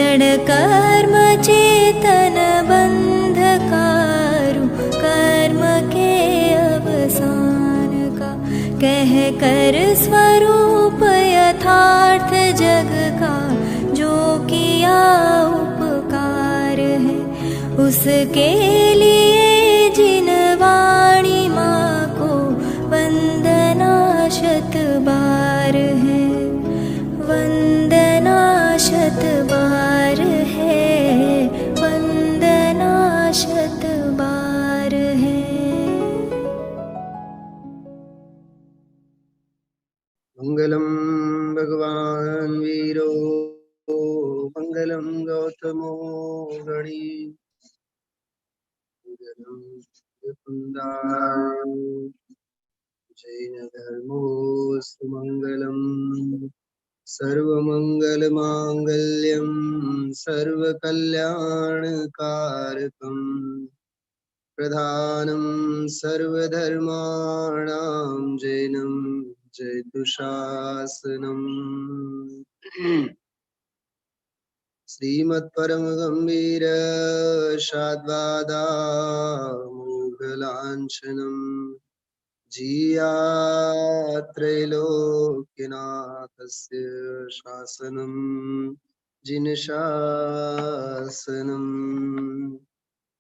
क्षण कर्म चेतन बंधकारु, कर्म के अवसान का कह कर स्वरूप यथार्थ जग का, जो किया उपकार है उसके लिए जिन वाणी माँ को वंदना शत बार है, वंदना शत बार है, वंदना शत बार है। मंगलम भगवान वीरो मंगलम गौतमो गणी, जैन धर्मोस्तु मंगलम, सर्वमंगल मांगल्यम सर्वकल्याणकारकम, प्रधानम सर्वधर्माणां जैनम जयतुशासनम। श्रीमत्परमगंभीर शाद्वादामोघलाञ्छनम् जीयात्रैलोक्यनाथस्य शासनं जिनशासनं,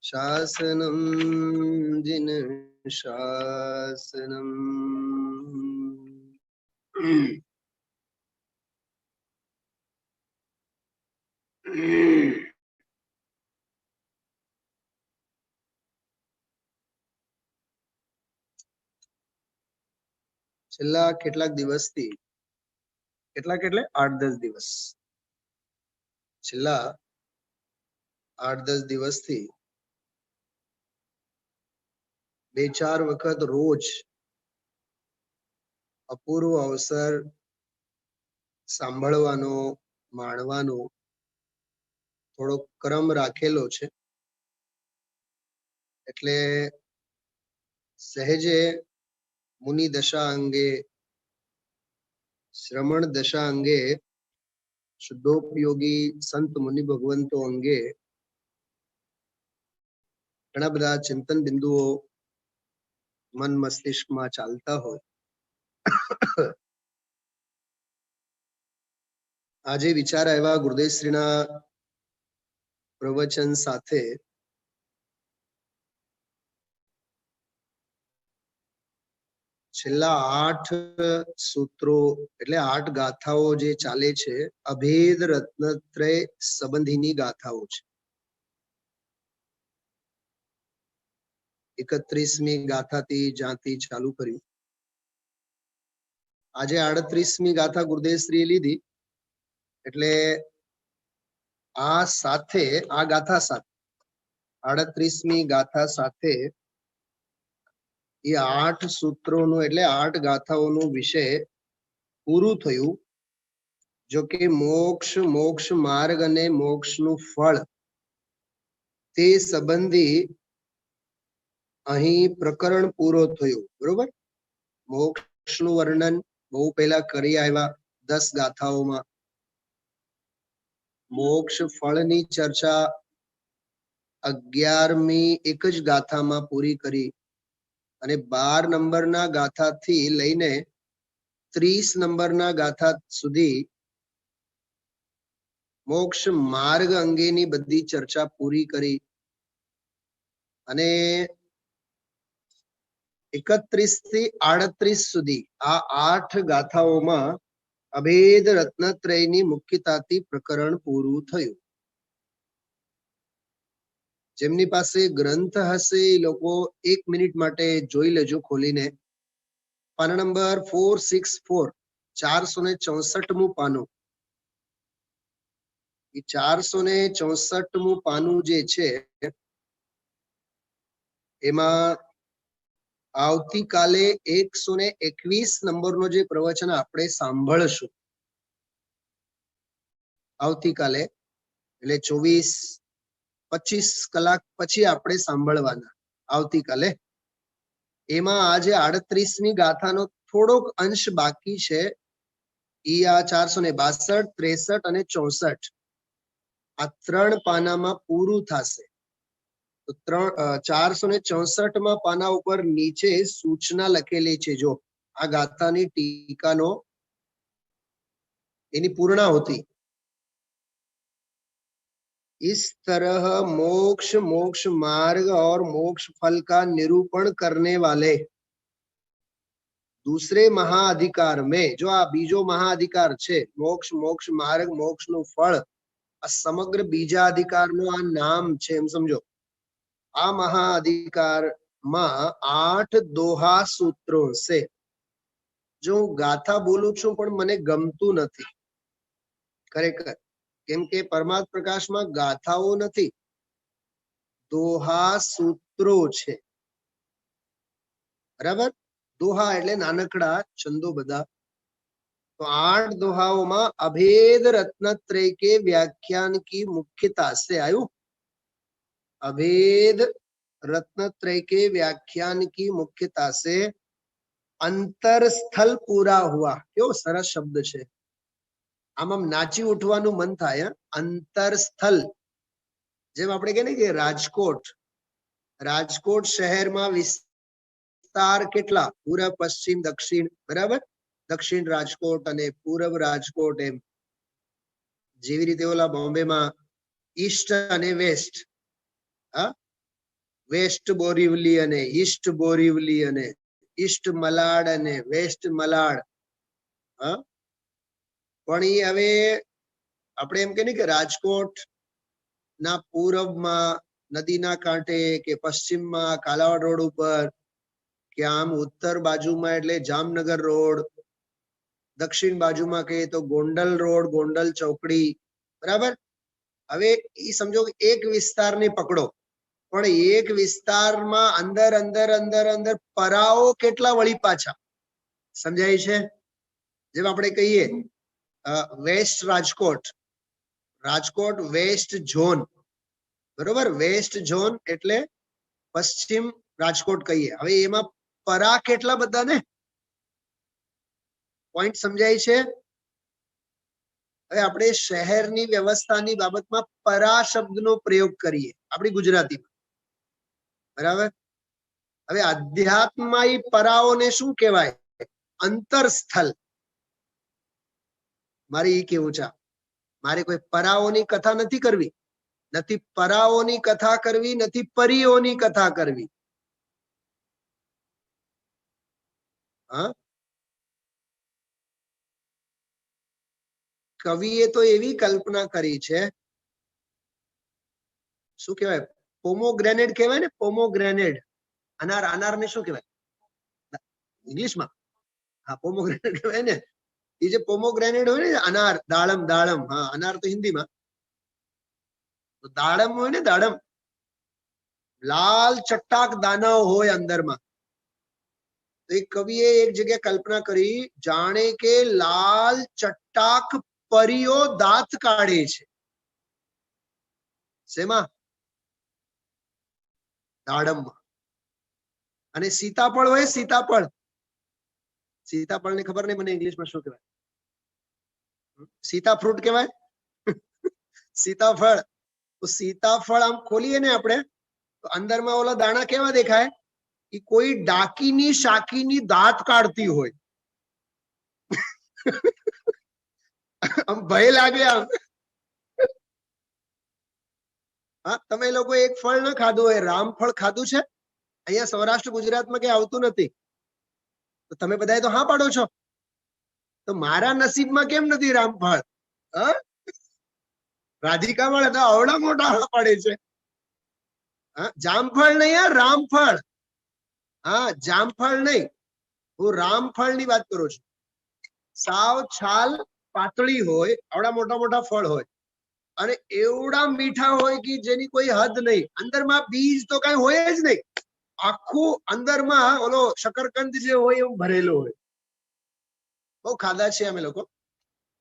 शासनं जिनशासनम्। છેલ્લા કેટલાક દિવસથી, કેટલાક એટલે 8-10 દિવસ, છેલ્લા 8-10 દિવસથી 2-4 વખત રોજ અપૂર્વ અવસર સાંભળવાનો, માણવાનો થોડો ક્રમ રાખેલો છે. એટલે સહેજે મુનિ દશા અંગે, શ્રમણ દશા અંગે, શુદ્ધોપયોગી સંત મુનિ ભગવંતો અંગે ઘણા બધા ચિંતન બિંદુઓ મન મસ્તિષ્કમાં ચાલતા હોય. આજે વિચાર આવ્યા ગુરુદેવશ્રીના પ્રવચન સાથે છેલ્લા 8 સૂત્રો એટલે 8 ગાથાઓ જે ચાલે છે, અભેદ રત્નત્રય સંબંધીની ગાથાઓ છે. 31મી ગાથાથી જ્યાંથી ચાલુ કર્યું, આજે 38મી ગાથા ગુરુદેવશ્રીએ લીધી. એટલે આ સાથે, આ ગાથા સાથે, 38મી ગાથા સાથે એ 8 સૂત્રોનું એટલે 8 ગાથાઓનું વિષય પૂરું થયું. જો કે મોક્ષ, મોક્ષ માર્ગ અને મોક્ષનું ફળ તે સંબંધી અહીં પ્રકરણ પૂરો થયો. બરોબર, મોક્ષનું વર્ણન બહુ પહેલા કરી આવ્યા 10 ગાથાઓમાં. મોક્ષ ફળની ચર્ચા 11મી એક જ ગાથામાં પૂરી કરી અને 12 નંબરના ગાથાથી લઈને 30 નંબરના ગાથા સુધી મોક્ષ માર્ગ અંગેની બધી ચર્ચા પૂરી કરી. અને 31 થી 38 સુધી આ 8 ગાથાઓમાં અભેદ રત્નત્રયની મુખ્યતાથી પ્રકરણ પૂરું થયું. જેમની પાસે ગ્રંથ હશે એ લોકો 1 મિનિટ માટે જોઈ લેજો ખોલીને. પાના નંબર 464, 464મું પાનું. એ 464મું પાનું જે છે એમાં આવતીકાલે 121 નંબરનો જે પ્રવચન આપણે સાંભળશું, આવતીકાલે એટલે 24-25 કલાક પછી આપણે સાંભળવાના આવતીકાલે. એમાં આજે 38મી ગાથાનો થોડોક અંશ બાકી છે. ઈ આ 462, 63 અને 64 આ 3 પાનામાં પૂરું થશે. તો 464 પાના ઉપર નીચે સૂચના લખેલી છે. જો આ ગાથાની ટીકાનો એની પૂર્ણાહુતિ. इस तरह मोक्ष मोक्ष मार्ग और मोक्ष फल का निरूपण करने वाले दूसरे महाअधिकार में, जो आ बीजो महाअधिकार छे मोक्ष मोक्ष मार्ग मोक्ष नु फल, आ समग्र बीजा अधिकार नु आ नाम छे एम समझो. आ महाअधिकार में 8 दोहा सूत्रों से, जो गाथा बोलू छू पण मने गमतू नथी खरेखर, केम के परमात्म प्रकाश में गाथाओ नथी, दोहा सूत्रो छे. बराबर. दोहा एटले नानकड़ा छंदो बधा. तो 8 दोहाओं में अभेद रत्नत्रय के व्याख्यान की मुख्यता से आयु. अभेद रत्नत्रय के व्याख्यान की मुख्यता से अंतरस्थल पूरा हुआ. क्यों सरस शब्द छे. आम नाची उठवानुं मन थाय. अंतरस्थल जेम आपणे कहीए के राजकोट, राजकोट शहर में विस्तार केटला पूर्व पश्चिम दक्षिण. बराबर. दक्षिण राजकोट अने पूर्व राजकोट एम. जेवी रीते ओला बॉम्बे में ईस्ट अने वेस्ट, वेस्ट बोरीवली अने ईस्ट बोरीवली अने ईस्ट मलाड अने वेस्ट मलाड. पण ई हवे આપણે એમ કહીએ કે રાજકોટ ના પૂર્વમાં નદીના કાંઠે કે પશ્ચિમમાં કાલાવાડ રોડ ઉપર કે આમ ઉત્તર બાજુમાં એટલે જામનગર રોડ, દક્ષિણ બાજુમાં કહીએ તો ગોંડલ રોડ, ગોંડલ ચોકડી. બરાબર. હવે ઈ સમજો કે એક વિસ્તારને પકડો, પણ એક વિસ્તારમાં અંદર અંદર અંદર અંદર પરાઓ કેટલા વળી પાછા. સમજાય છે. જેમ આપણે કહીએ west Rajkot, Rajkot west zone. બરોબર. વેસ્ટ ઝોન એટલે પશ્ચિમ રાજકોટ કહીએ. હવે એમાં પરા કેટલા બધા ને. પોઈન્ટ સમજાય છે. હવે આપણે શહેરની વ્યવસ્થાની બાબતમાં પરા શબ્દનો પ્રયોગ કરીએ આપણી ગુજરાતીમાં. બરાબર. હવે અધ્યાત્મમાં ઈ પરાઓને શું કહેવાય? અંતરસ્થલ. મારે ઈ કેવું છે. મારે કોઈ પરાઓની કથા નથી કરવી, નથી પરાઓની કથા કરવી, નથી પરીઓની કથા કરવી. હા, કવિએ તો એવી કલ્પના કરી છે. શું કહેવાય? પોમોગ્રેનેડ કહેવાય ને. પોમોગ્રેનેડ. અનાર. અનારને શું કહેવાય ઇંગ્લિશમાં? હા, પોમોગ્રેનેડ કહેવાય ને. ये जो पोमोग्रेनेट हो ने अनार, दाड़म, दाड़म. हाँ, अनार तो हिंदी में. तो दाड़म हो ने, दाड़म लाल चट्टाक दाना हो अंदर में. तो एक कविए एक जगह कल्पना करी, जाने के लाल चट्टाक परियो दांत काढ़े छे. सेमा? दाड़म में. अने सीताफळ होय, सीताफळ. सीताफळ ने खबर नहीं मने इंग्लिश में શું કહેવાય? सीता फ्रूट કહેવાય. सीताफळ. तो सीताफळ આમ ખોલીએ ને આપણે, તો અંદરમાં ઓલા દાણા કેવા દેખાય? કે કોઈ ડાકીની શાકીની દાંત કાઢતી હોય. આમ ભય લાગે આમ. હા, તમે લોકો એક ફળ ન ખાધું હોય, રામફળ ખાધું છે? અહીંયા સૌરાષ્ટ્ર ગુજરાતમાં કઈ આવતું નથી. તો તમે બધાએ તો હા પાડો છો. તો મારા નસીબમાં કેમ નથી રામફળ? રાધિકા મળે તો આવડા મોટા હા પાડે છે. જામફળ નહીં, યાર રામફળ. હા, જામફળ નહીં, હું રામફળ ની વાત કરું છું. સાવ છાલ પાતળી હોય, આવડા મોટા મોટા ફળ હોય, અને એવડા મીઠા હોય કે જેની કોઈ હદ નહીં. અંદરમાં બીજ તો કઈ હોય જ નહીં. આખું અંદરમાં ઓલો શકરકંદ જે હોય એવું ભરેલો હોય. બહુ ખાધા છે અમે લોકો.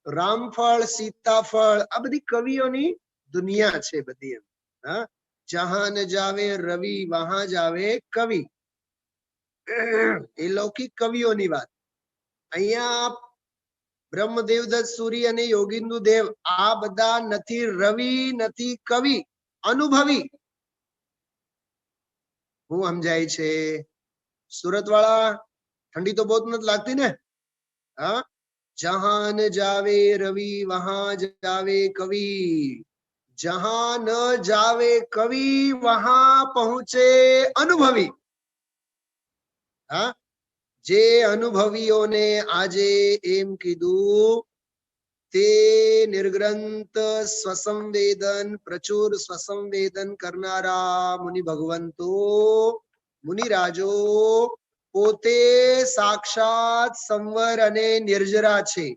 રામફળ, સીતાફળ, આ બધી કવિઓની દુનિયા છે બધી. એમ. હા, જહાં ન જાવે રવિ વહાં જાવે કવિ. એ લૌકિક કવિઓની વાત. અહીંયા બ્રહ્મદેવ દત્ત સૂરી અને યોગિંદુ દેવ આ બધા નથી રવિ, નથી કવિ, અનુભવી. હું સમજાય છે? સુરત વાળા ઠંડી તો બહુ નથી લાગતી ને? હા, જહાં ન જાવે રવિ વહાં જાવે કવિ, જહાં ન જાવે કવિ વહાં પહોંચે અનુભવી. હા, જે અનુભવીઓને આજે એમ કીધું તે નિર્ગ્રંથ સ્વસંવેદન, પ્રચુર સ્વસંવેદન કરનારા મુનિ ભગવંતો, મુનિરાજો પોતે સાક્ષાત સંવર અને નિર્જરા છે.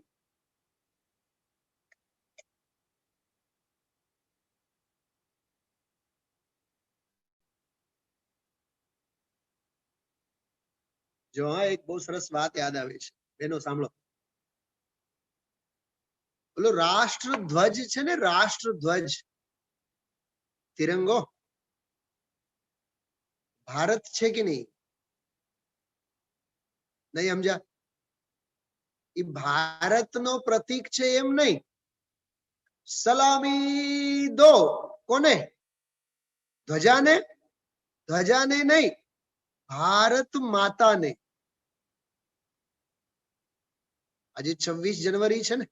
જો હા, એક બહુ સરસ વાત યાદ આવે છે, બેનો સાંભળો. બોલો, રાષ્ટ્રધ્વજ છે ને, રાષ્ટ્રધ્વજ તિરંગો ભારત છે કે નહીં? નહીં સમજ્યા? એ ભારતનો પ્રતીક છે એમ નહીં. સલામી દો કોને? ધ્વજાને? ધ્વજાને નહીં, ભારત માતાને. આજે 26 જાન્યુઆરી છે ને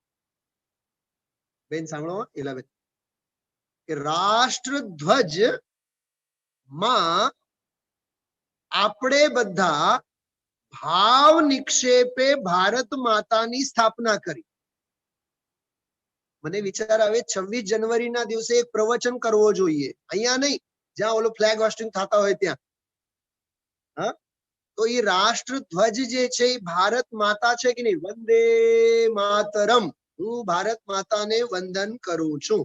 બેન, સાંભળો 11 કે રાષ્ટ્રધ્વજ માં આપણે બધા ભાવ નિક્ષેપે ભારત માતાની સ્થાપના કરી. મને વિચાર આવે 26 જાન્યુઆરી ના દિવસે એક પ્રવચન કરવો જોઈએ, અહીંયા નહીં, જ્યાં ઓલો ફ્લેગ હોસ્ટિંગ થતા હોય ત્યાં. હા, તો એ રાષ્ટ્રધ્વજ જે છે એ ભારત માતા છે કે નહીં? વંદે માતરમ, હું ભારત માતાને વંદન કરું છું.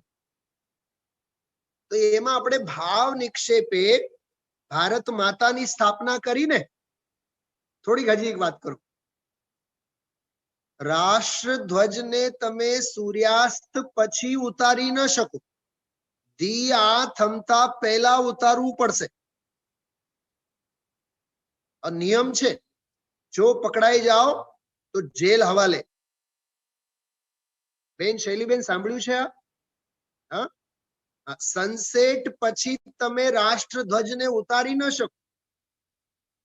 તો એમાં આપણે ભાવ નિક્ષેપે ભારત માતાની સ્થાપના કરીને. થોડીક હજી એક વાત કરું. રાષ્ટ્રધ્વજને તમે સૂર્યાસ્ત પછી ઉતારી ન શકો, દી આ થમતા પહેલા ઉતારવું પડશે. નિયમ છે, જો પકડાઈ જાઓ તો જેલ હવાલે. બેન શૈલીબેન સાંભળ્યું છે આ? સનસેટ પછી તમે રાષ્ટ્રધ્વજને ઉતારી ન શકો.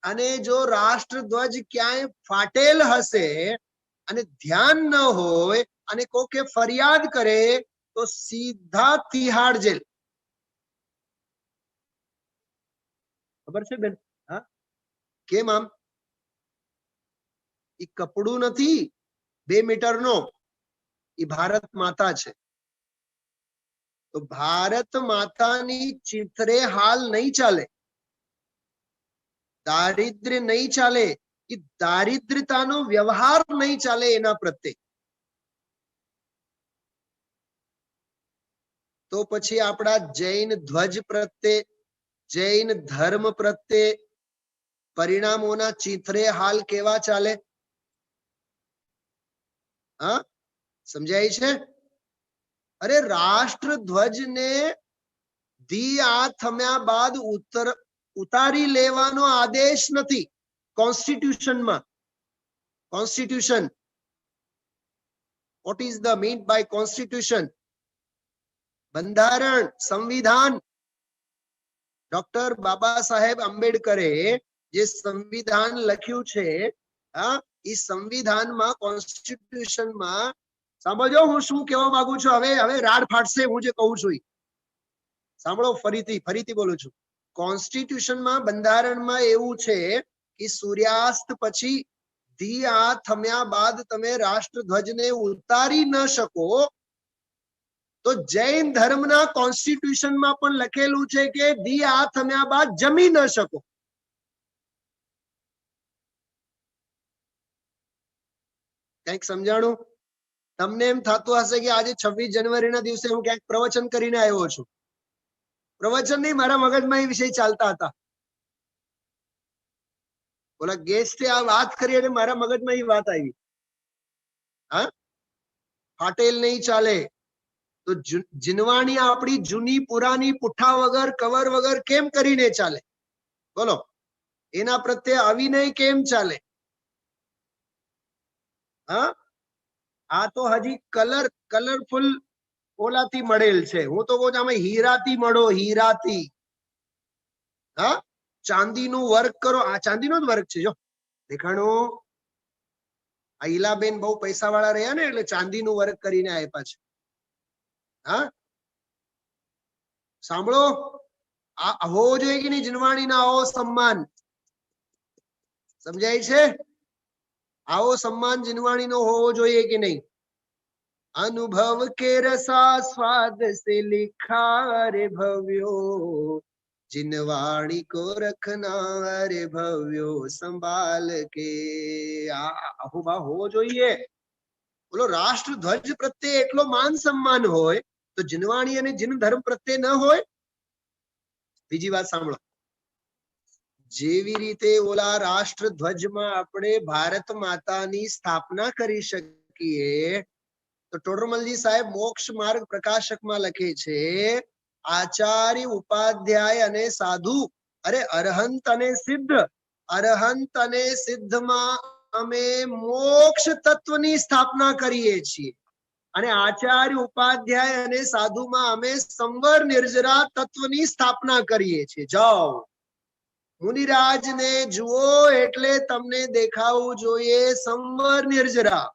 અને જો રાષ્ટ્રધ્વજ ક્યાંય ફાટેલ હશે અને ધ્યાન ન હોય અને કોકે ફરિયાદ કરે તો સીધા તિહાડ જેલ. ખબર છે બેન? હા, કેમ આમ? એ કપડું નથી 2 મીટરનો, એ ભારત માતા છે. તો ભારત માતાની ચિત્રે હાલ નહીં ચાલે, દારિદ્ર્ય નહીં ચાલે, એ દારિદ્રતાનો વ્યવહાર નહીં ચાલે એના પ્રત્યે. તો પછી આપણા જૈન ધ્વજ પ્રત્યે, જૈન ધર્મ પ્રત્યે પરિણામોના ચિત્રે હાલ કેવા ચાલે? હા, સમજાય છે? અરે રાષ્ટ્રધ્વજને દી આ થમ્યા બાદ ઉતારી લેવાનો આદેશ નથી કોન્સ્ટિટ્યુશનમાં. Constitution, what is the mean by constitution? બંધારણ, સંવિધાન. ડોક્ટર બાબા સાહેબ આંબેડકરે જે સંવિધાન લખ્યું છે, એ સંવિધાનમાં, કોન્સ્ટિટ્યુશનમાં, સાંભળજો હું શું કહેવા માંગુ છું. હવે રાડ ફાટશે હું જે કહું છું. સાંભળો, ફરીથી બોલું છું. કોન્સ્ટિટ્યુશનમાં, બંધારણમાં એવું છે કે સૂર્યાસ્ત પછી દી આ થમ્યા બાદ તમે રાષ્ટ્રધ્વજને ઉતારી ન શકો. તો જૈન ધર્મના કોન્સ્ટિટ્યુશનમાં પણ લખેલું છે કે દી આ થમ્યા બાદ જમી ન શકો. કઈક સમજાણું? તમને એમ થતું હશે કે આજે 26 જાન્યુઆરીના દિવસે હું ક્યાંક પ્રવચન કરીને આવ્યો છું. પ્રવચન નહીં, મારા મગજમાં એ વિષય ચાલતા હતા. ઓલા ગેસ્ટે આ વાત કરી અને મારા મગજમાં એ વાત આવી. હા, ફાટેલ નહીં ચાલે તો જીનવાણી આપણી જૂની પુરાની પુઠ્ઠા વગર, કવર વગર કેમ કરીને ચાલે? બોલો, એના પ્રત્યે અવિનય કેમ ચાલે? હા, આ તો હજી કલરફુલ ઓલાથી મળેલ છે. હું તો કહું છું આમાં હીરાથી મળો, હીરાથી. હા, ચાંદીનું વર્ક કરો. આ ચાંદીનો જ વર્ક છે. જો દેખાણું, આ ઈલાબેન બહુ પૈસા વાળા રહ્યા ને એટલે ચાંદીનું વર્ક કરીને આપ્યા છે. હા, સાંભળો, આ હોવો જોઈએ કે નહીં જીનવાણીના આવો સન્માન? સમજાય છે? આવો સન્માન જીનવાણીનો હોવો જોઈએ કે નહીં? अनुभव के रसा स्वाद से लिखा रे भव्यो, जिनवाणी को रखना रे भव्यो संभाल के. આહુબા હોવો જોઈએ. બોલો, રાષ્ટ્ર ધ્વજ પ્રત્યે એટલો માન સન્માન હોય તો જીનવાણી અને જીન ધર્મ પ્રત્યે ન હોય? બીજી વાત સાંભળો. જેવી રીતે ઓલા રાષ્ટ્ર ધ્વજમાં આપણે ભારત માતાની સ્થાપના કરી શકીએ, તો ટોડરમલજી સાહેબ મોક્ષ માર્ગ પ્રકાશકમાં લખે છે, આચાર્ય ઉપાધ્યાય અને સાધુ, અરે અરહંત અને સિદ્ધ, અરહંત અને સિદ્ધમાં અમે મોક્ષ તત્વની સ્થાપના કરીએ છીએ, અને આચાર્ય ઉપાધ્યાય અને સાધુમાં અમે સંવર નિર્જરા તત્વની સ્થાપના કરીએ છીએ. જાઓ, મુનિરાજને જુઓ એટલે તમને દેખાવું જોઈએ સંવર નિર્જરા.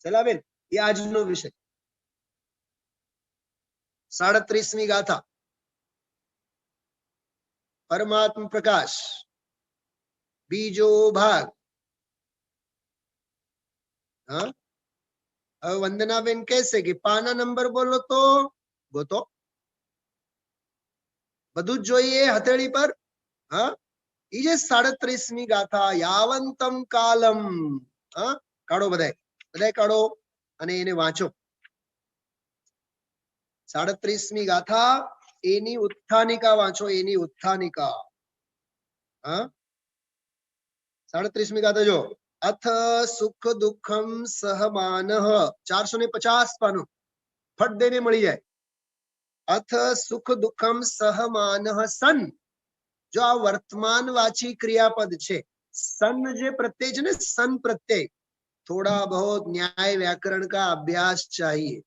ચલાબેન, એ આજનો વિષય. 37મી ગાથા, પરમાત્મ પ્રકાશ, બીજો ભાગ. હા, હવે વંદનાબેન કહેશે કે પાના નંબર બોલો તો ગોતો. બધું જ જોઈએ હથેળી પર. હા, એ જે 37મી ગાથા, યાવંતમ કાલમ. હા, કાઢો બધાય કાઢો અને એને વાંચો. 37મી ગાથા, એની ઉત્થાનિકા વાંચો, એની ઉત્થાનિકા. હા, 37મી ગાથા જો. અથ સુખ દુઃખમ સહમાનઃ, 450 પાનું ફટ દઈને મળી જાય. અથ સુખ દુઃખમ સહમાનઃ સન. જો આ વર્તમાન વાચી ક્રિયાપદ છે. સન જે પ્રત્યય છે ને, સન પ્રત્યય, થોડા बहुत न्याय व्याकरण का अभ्यास चाहिए.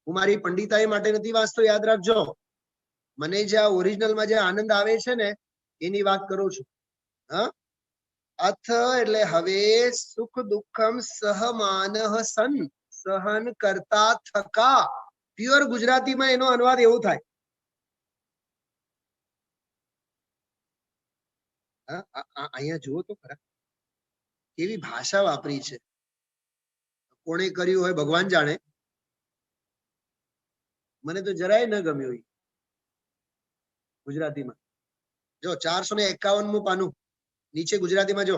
હું મારી પંડિતાઈ માટે નથી વાંચતો, યાદ રાખજો. મને જે આ ઓરિજિનલમાં જે આનંદ આવે છે ને એની વાત કરું છું. હા, અથ એટલે હવે, સુખ દુઃખમ સહમાનઃ સન, સહન કરતા થકા. પ્યોર ગુજરાતીમાં એનો અનુવાદ એવું થાય. અહીંયા જુઓ તો ખરા કેવી ભાષા વાપરી છે. કોણે કર્યું હોય ભગવાન જાણે. મને તો જરાય ન ગમ્યું ગુજરાતીમાં. જો 451મું પાનું નીચે ગુજરાતીમાં જો.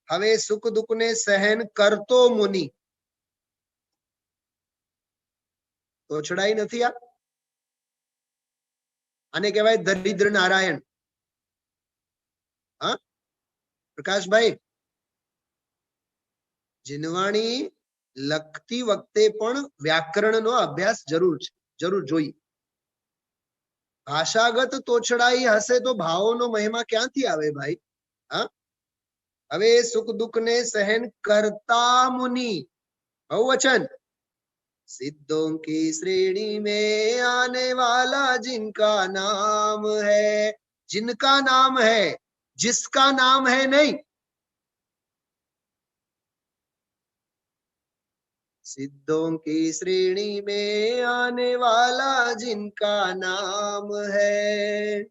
હવે સુખ દુઃખ ને સહન કરતો મુનિ. તો છડાઈ નથી આ. આને કહેવાય દરિદ્ર નારાયણ. હા, પ્રકાશભાઈ, જીનવાણી લખતી વખતે પણ વ્યાકરણનો અભ્યાસ જરૂર છે, જરૂર જોઈએ. ભાષાગત તોછડાઈ હશે તો ભાવોનો મહિમા ક્યાંથી આવે ભાઈ? હા, હવે સુખ દુઃખ ને સહન કરતા મુનિ, बहुवचन. सिद्धों की श्रेणी में आने वाला जिनका नाम है, जिनका नाम है, जिसका नाम है नहीं. सिद्धों की श्रेणी में आने वाला जिनका नाम है,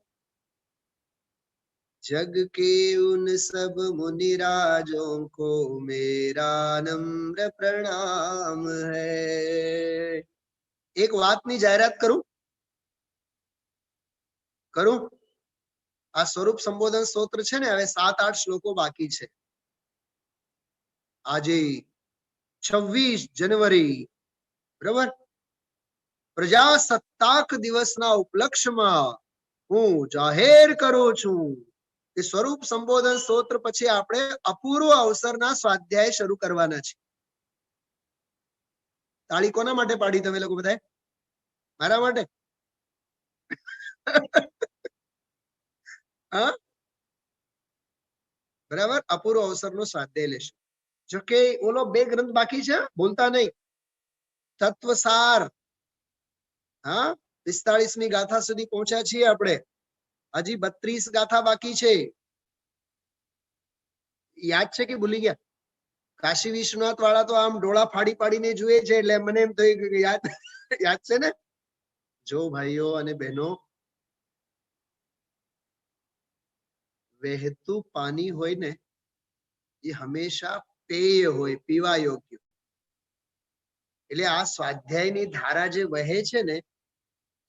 जग के उन सब मुनिराजों को मेरा नम्र प्रणाम है. एक वातनी जाહેરાત કરું. આ સ્વરૂપ સંબોધન સ્તોત્ર છે ને, હવે 7-8 શ્લોકો બાકી છે. આજે 26 જાન્યુઆરી, બરાબર, પ્રજાસત્તાક દિવસના ઉપલક્ષ્યમાં હું જાહેર કરું છું કે સ્વરૂપ સંબોધન સ્તોત્ર પછી આપણે અપૂર્વ અવસરના સ્વાધ્યાય શરૂ કરવાના છે. તાળી કોના માટે પાડી તમે લોકો બધાએ? મારા માટે. હા, બરાબર, અપૂર્વ અવસરનો સ્વાધ્યાય લેશું. જો કે ઓલો 2 ગ્રંથ બાકી છે, બોલતા નહીં. તત્વસાર, હા, 45મી ગાથા સુધી પહોંચ્યા છીએ આપણે. હજી 32 ગાથા બાકી છે. યાદ છે કે ભૂલી ગયા? કાશી વિશ્વનાથ વાળા તો આમ ડોળા ફાડી ફાડીને જુએ છે, એટલે મને એમ થયું કે યાદ યાદ છે ને? જો ભાઈઓ અને બહેનો, વહેતું પાણી હોય ને એ હંમેશા પેય હોય, પીવા યોગ્ય. એટલે આ સ્વાધ્યાયની ધારા જે વહે છે ને,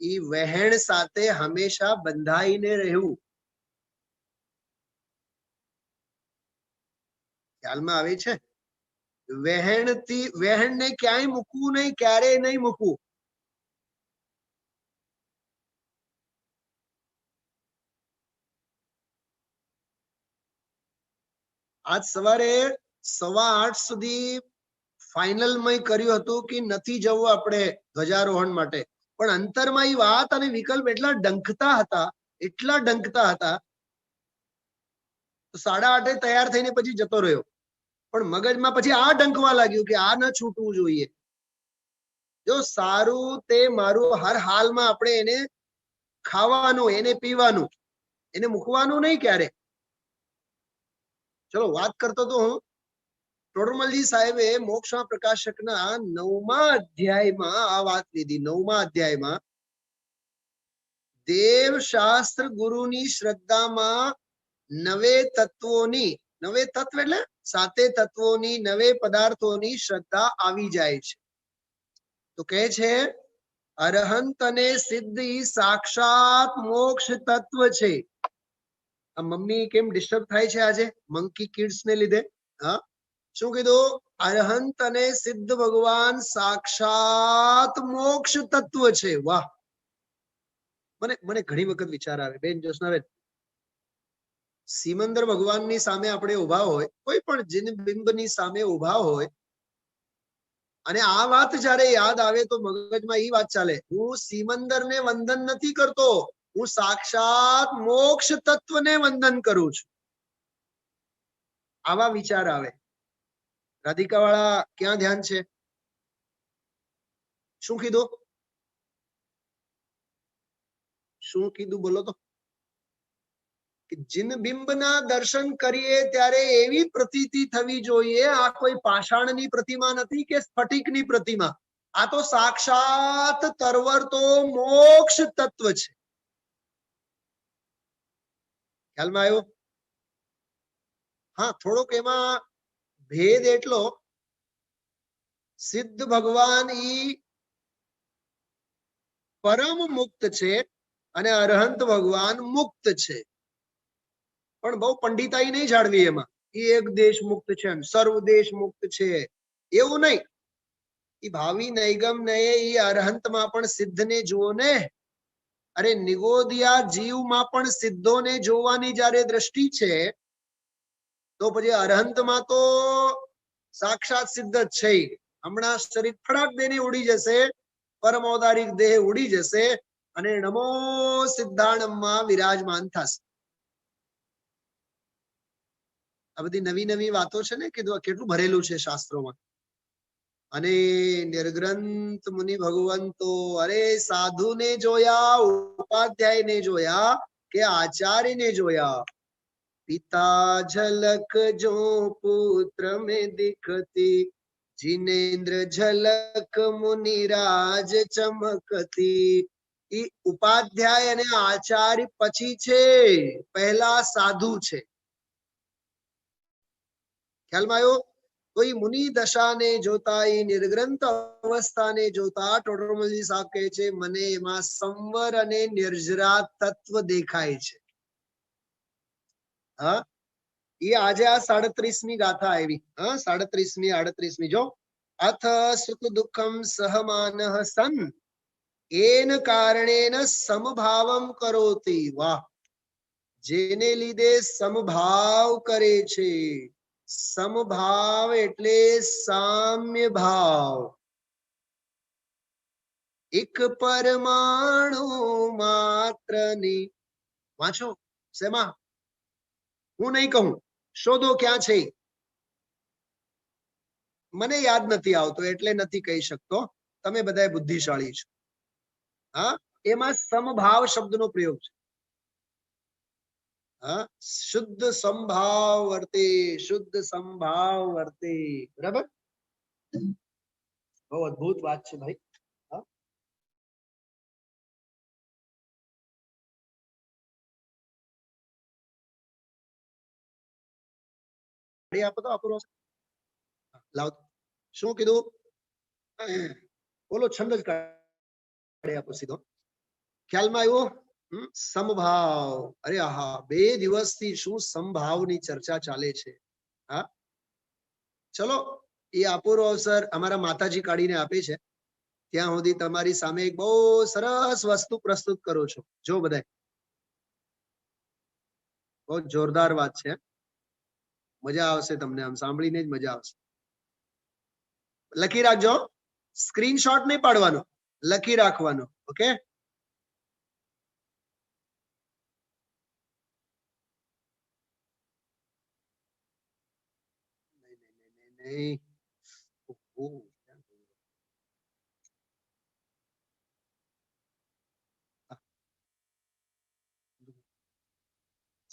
એ વહેણ સાથે હંમેશા બંધાઈને રહેવું. ખ્યાલમાં આવે છે? વહેણને ક્યાંય મૂકવું નહીં, ક્યારેય નહીં મૂકવું. આજ સવારે 8:15 સુધી ફાઇનલમાં કર્યું હતું કે નથી જવું આપણે ધ્વજારોહણ માટે, પણ અંતરમાં એ વાત અને વિકલ્પ એટલા ડંખતા હતા, એટલા ડંખતા હતા, 8:30 તૈયાર થઈને પછી જતો રહ્યો. પણ મગજમાં પછી આ ડંખવા લાગ્યું કે આ ન છૂટવું જોઈએ. જો સારું તે મારું, હર હાલમાં આપણે એને ખાવાનું, એને પીવાનું, એને મૂકવાનું નહીં ક્યારે. ચલો વાત કરતો તો હું, ટોડરમલજી સાહેબે મોક્ષ પ્રકાશકના 9મા અધ્યાયમાં આ વાત લીધી. 9મા અધ્યાયમાં દેવ શાસ્ત્ર ગુરુની શ્રદ્ધામાં 9 તત્વોની, 9 તત્વ એટલે 7 તત્વોની, 9 પદાર્થોની શ્રદ્ધા આવી જાય છે. તો કહે છે અરહંત અને સિદ્ધિ સાક્ષાત મોક્ષ તત્વ છે. આ મમ્મી કેમ ડિસ્ટર્બ થાય છે આજે મંકી કિડ્સ ને લીધે? હા, શું કીધું? અરહંત અને સિદ્ધ ભગવાન સાક્ષાત મોક્ષ તત્વ છે. વાહ! મને ઘણી વખત વિચાર આવે બેન જ્યોત્સનાબેન, સિમંદર ભગવાનની સામે આપણે ઉભા હોય, કોઈ પણ જીન બિંબની સામે ઉભા હોય, અને આ વાત જયારે યાદ આવે તો મગજમાં એ વાત ચાલે, હું સિમંદરને વંદન નથી કરતો, હું સાક્ષાત મોક્ષ તત્વને વંદન કરું છું. આવા વિચાર આવે. રાધિકા વાળા ક્યાં ધ્યાન છે? શું કીધું? શું કીધું બોલો તો? જીન બિંબના દર્શન કરીએ ત્યારે એવી પ્રતીતિ થવી જોઈએ આ કોઈ પાષાણની પ્રતિમા નથી કે સ્ફટિકની પ્રતિમા, આ તો સાક્ષાત તરવરતો મોક્ષ તત્વ છે. ખ્યાલમાં આવ્યો? હા, થોડોક એમાં ભેદ એટલો, સિદ્ધ ભગવાન ઈ પરમ મુક્ત છે અને અરહંત ભગવાન મુક્ત છે. પણ બહુ પંડિતાઈ નહીં જાળવી એમાં. એ એક દેશ મુક્ત છે, સર્વ દેશ મુક્ત છે, એવું નહીં. એ ભાવિ નૈગમ નયે એ અરહંતમાં પણ સિદ્ધને જુઓ ને. અરે નિગોદિયા જીવમાં પણ સિદ્ધોને જોવાની જ્યારે દ્રષ્ટિ છે, તો પછી અરહંતમાં તો સાક્ષાત સિદ્ધ જ છે. હમણાં શરીર ફડાક દેને ઉડી જશે, પરમૌદારિક દેહ ઉડી જશે અને નમો સિદ્ધાણમાં વિરાજમાન થશે. આ બધી નવી નવી વાતો છે ને, કીધું કેટલું ભરેલું છે શાસ્ત્રોમાં. અને નિર્ગ્રંથ મુનિ ભગવંતો, અરે સાધુને જોયા, ઉપાધ્યાયને જોયા કે આચાર્યને જોયા. પિતા ઝલક જો પુત્ર में दिखती, जिनेन्द्र झलक मुनिराज चमकती. એ ઉપાધ્યાય અને આચાર્ય પછી છે, પહેલા સાધુ છે. ખ્યાલમાં આવ્યો? તો એ મુનિ દશાને જોતા, એ નિર્ગ્રંથ અવસ્થાને જોતા ટોડરમલજી સાહેબ કહે છે મને એમાં સંવર અને નિર્જરા તત્વ દેખાય છે. હા, એ આજે આ 37મી ગાથા આવી. હા, 37મી 38મી જો. અથ સુખ દુઃખમ સહમાનઃ સન એન કારણેન સમભાવમ કરોતિ. વાહ! જેને લીધે સમભાવ કરે છે. સમભાવ એટલે સામ્ય ભાવ. એક પરમાણુ માત્રની, વાંચો શેમાં? હું નહીં કહું, શોધો ક્યાં છે. મને યાદ નથી આવતો એટલે નથી કહી શકતો. તમે બધા બુદ્ધિશાળી છો. હા, એમાં સમભાવ શબ્દનો પ્રયોગ છે. હા, શુદ્ધ સંભાવ વર્તે, શુદ્ધ સંભાવ વર્તે. બરાબર, બહુ અદ્ભુત વાત છે ભાઈ. આપો તો આપો લાવ. શું કીધું? બોલો, છંદ જ કાઢી આપો સીધો. ખ્યાલમાં આવ્યો? સમભાવ. અરે હા, 2 દિવસથી શું સમભાવની ચર્ચા ચાલે છે. હા, ચલો, એ અપૂર્વ અવસર અમારા માતાજી કાઢીને આપે છે. ત્યાં સુધી તમારી સામે એક બહુ સરસ વસ્તુ પ્રસ્તુત કરું છું. જો બધા, બહુ જોરદાર વાત છે. મજા આવશે તમને, આમ સાંભળીને જ મજા આવશે. લખી રાખજો, સ્ક્રીનશોટ નહીં પાડવાનો, લખી રાખવાનો. ઓકે,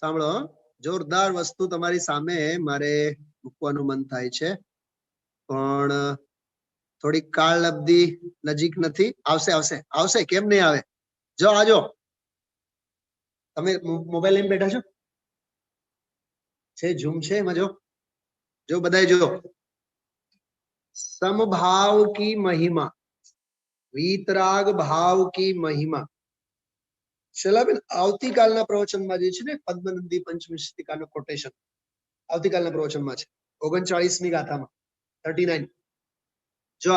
સાંભળો, જોરદાર વસ્તુ તમારી સામે મારે મૂકવાનું મન થાય છે, પણ થોડી કાળ અવધિ નજીક નથી. આવશે આવશે આવશે, કેમ નહીં આવે? જો આજો, તમે મોબાઈલ લઈને બેઠા છો? છે ઝૂમ છે એમાં? જો બધાય જો, समभाव की महिमा, वीतराग भाव की महिमा. શૈલાબેન, આવતીકાલના પ્રવચનમાં જે છે ને, પદ્મનંદી પંચમસ્તિકાનું કોટેશન આવતીકાલના પ્રવચનમાં છે, 39મી ગાથામાં 39. જો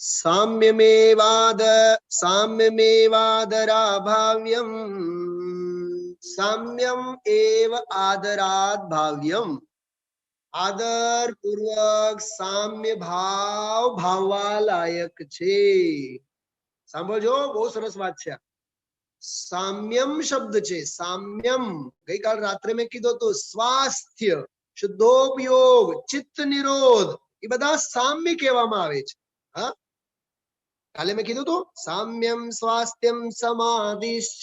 સામ્યમેવાદરાભાવ્યમ સામ્યમ એવ આદરાદ ભાવ્યમ. આદર પૂર્વક સામ્ય ભાવ ભાવવા લાયક છે. સાંભળજો, બહુ સરસ વાત છે. સામ્યમ શબ્દ છે, સામ્યમ. ગઈકાલ રાત્રે મેં કીધું હતું, સ્વાસ્થ્ય, શુદ્ધોપયોગ, ચિત્ત નિરોધ, એ બધા સામ્ય કહેવામાં આવે છે. હા, કાલે મેં કીધું હતું, સામ્યમ સ્વાસ્થ્યમ સમાધિશ્ચ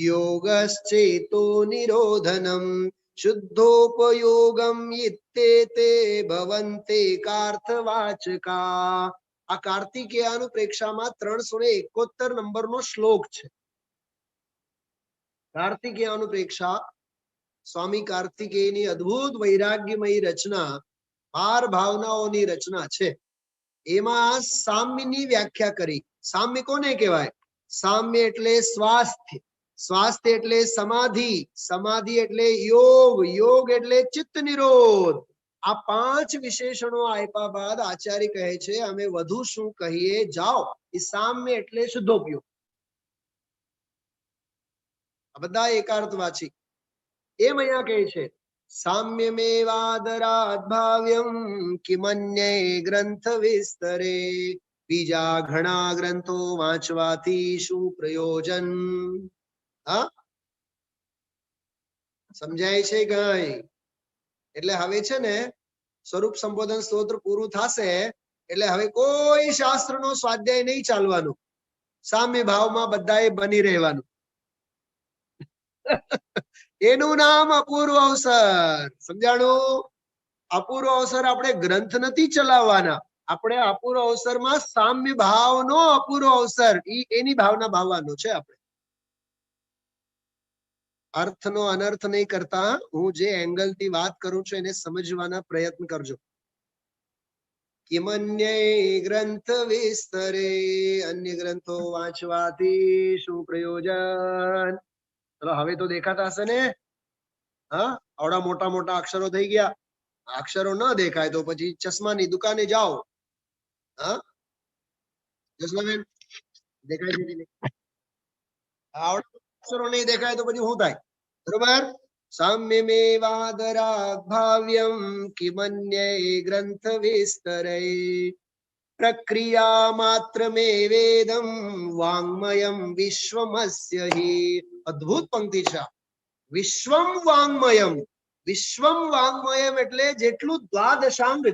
યોગશ્ચેતો નિરોધનમ શુદ્ધોપયોગમ ઇત્યેતે ભવન્તે કાર્થવાચકા. આ કાર્તિકેયાનું પ્રેક્ષામાં 371 નંબરનો શ્લોક છે. કાર્તિકેયાનું પ્રેક્ષા, સ્વામી કાર્તિકેયની અદ્ભુત વૈરાગ્યમય રચના, 12 ભાવનાઓની રચના છે. એમાં સામ્યની વ્યાખ્યા કરી. સામ્ય કોને કહેવાય? સામ્ય એટલે સ્વાસ્થ્ય, સ્વાસ્થ્ય એટલે સમાધિ, સમાધિ એટલે યોગ, યોગ એટલે ચિત્ત નિરોધ. આ 5 વિશેષણો આપ્યા બાદ આચાર્ય કહે છે, અમે વધુ શું કહીએ, જાઓ. એ સામ્ય એટલે શુદ્ધોપયોગ. આ બધા એકાર્થવાચી. એમ અહીંયા કહે છે, સામ્યમેવાદરાદ ભાવ્યમ કિમન્યે ગ્રંથ વિસ્તરે. બીજા ઘણા ગ્રંથો વાંચવાથી શું પ્રયોજન? હા, સમજાય છે કઈ? એટલે હવે છે ને, સ્વરૂપ સંબોધન સ્તોત્ર પૂરું થશે એટલે હવે કોઈ શાસ્ત્રનો સ્વાધ્યાય નહીં ચાલવાનું. સામ્ય ભાવમાં બધાએ બની રહેવાનું. એનું નામ અપૂર્વ અવસર. સમજાણું? અપૂર્વ અવસર આપણે ગ્રંથ નથી ચલાવવાના, આપણે અપૂર્વ અવસરમાં સામ્ય ભાવનો અપૂર્વ અવસર, એની ભાવના ભાવવાનો છે. આપણે અર્થનો અનર્થ નહીં કરતા. હું જે એંગલ થી વાત કરું છું એને સમજવાના પ્રયત્ન કરજો. કિમન્યે ગ્રંથ વિસ્તરે, અન્ય ગ્રંથો વાંચવાથી શું પ્રયોજન? ચલો, હવે તો દેખાતા હશે ને? હા, આવડા મોટા મોટા અક્ષરો થઈ ગયા. અક્ષરો ન દેખાય તો પછી ચશ્માની દુકાને જાઓ. હા, જસલાબેન દેખાય છે? આવડા અક્ષરો નહીં દેખાય તો પછી શું થાય? બરોબર. સામ્યમેવાદરાદ ભાવ્યમ કિમન્યે ગ્રંથ વિસ્તરે. પ્રક્રિયા માત્રમે વેદમ વાંગ્મયમ વિશ્વમસ્ય હિ. અદ્ભુત પંક્તિ છે. વિશ્વમ વાંગ્મયમ. વિશ્વમ વાંગ્મયમ એટલે જેટલું દ્વાદશાંગ છે,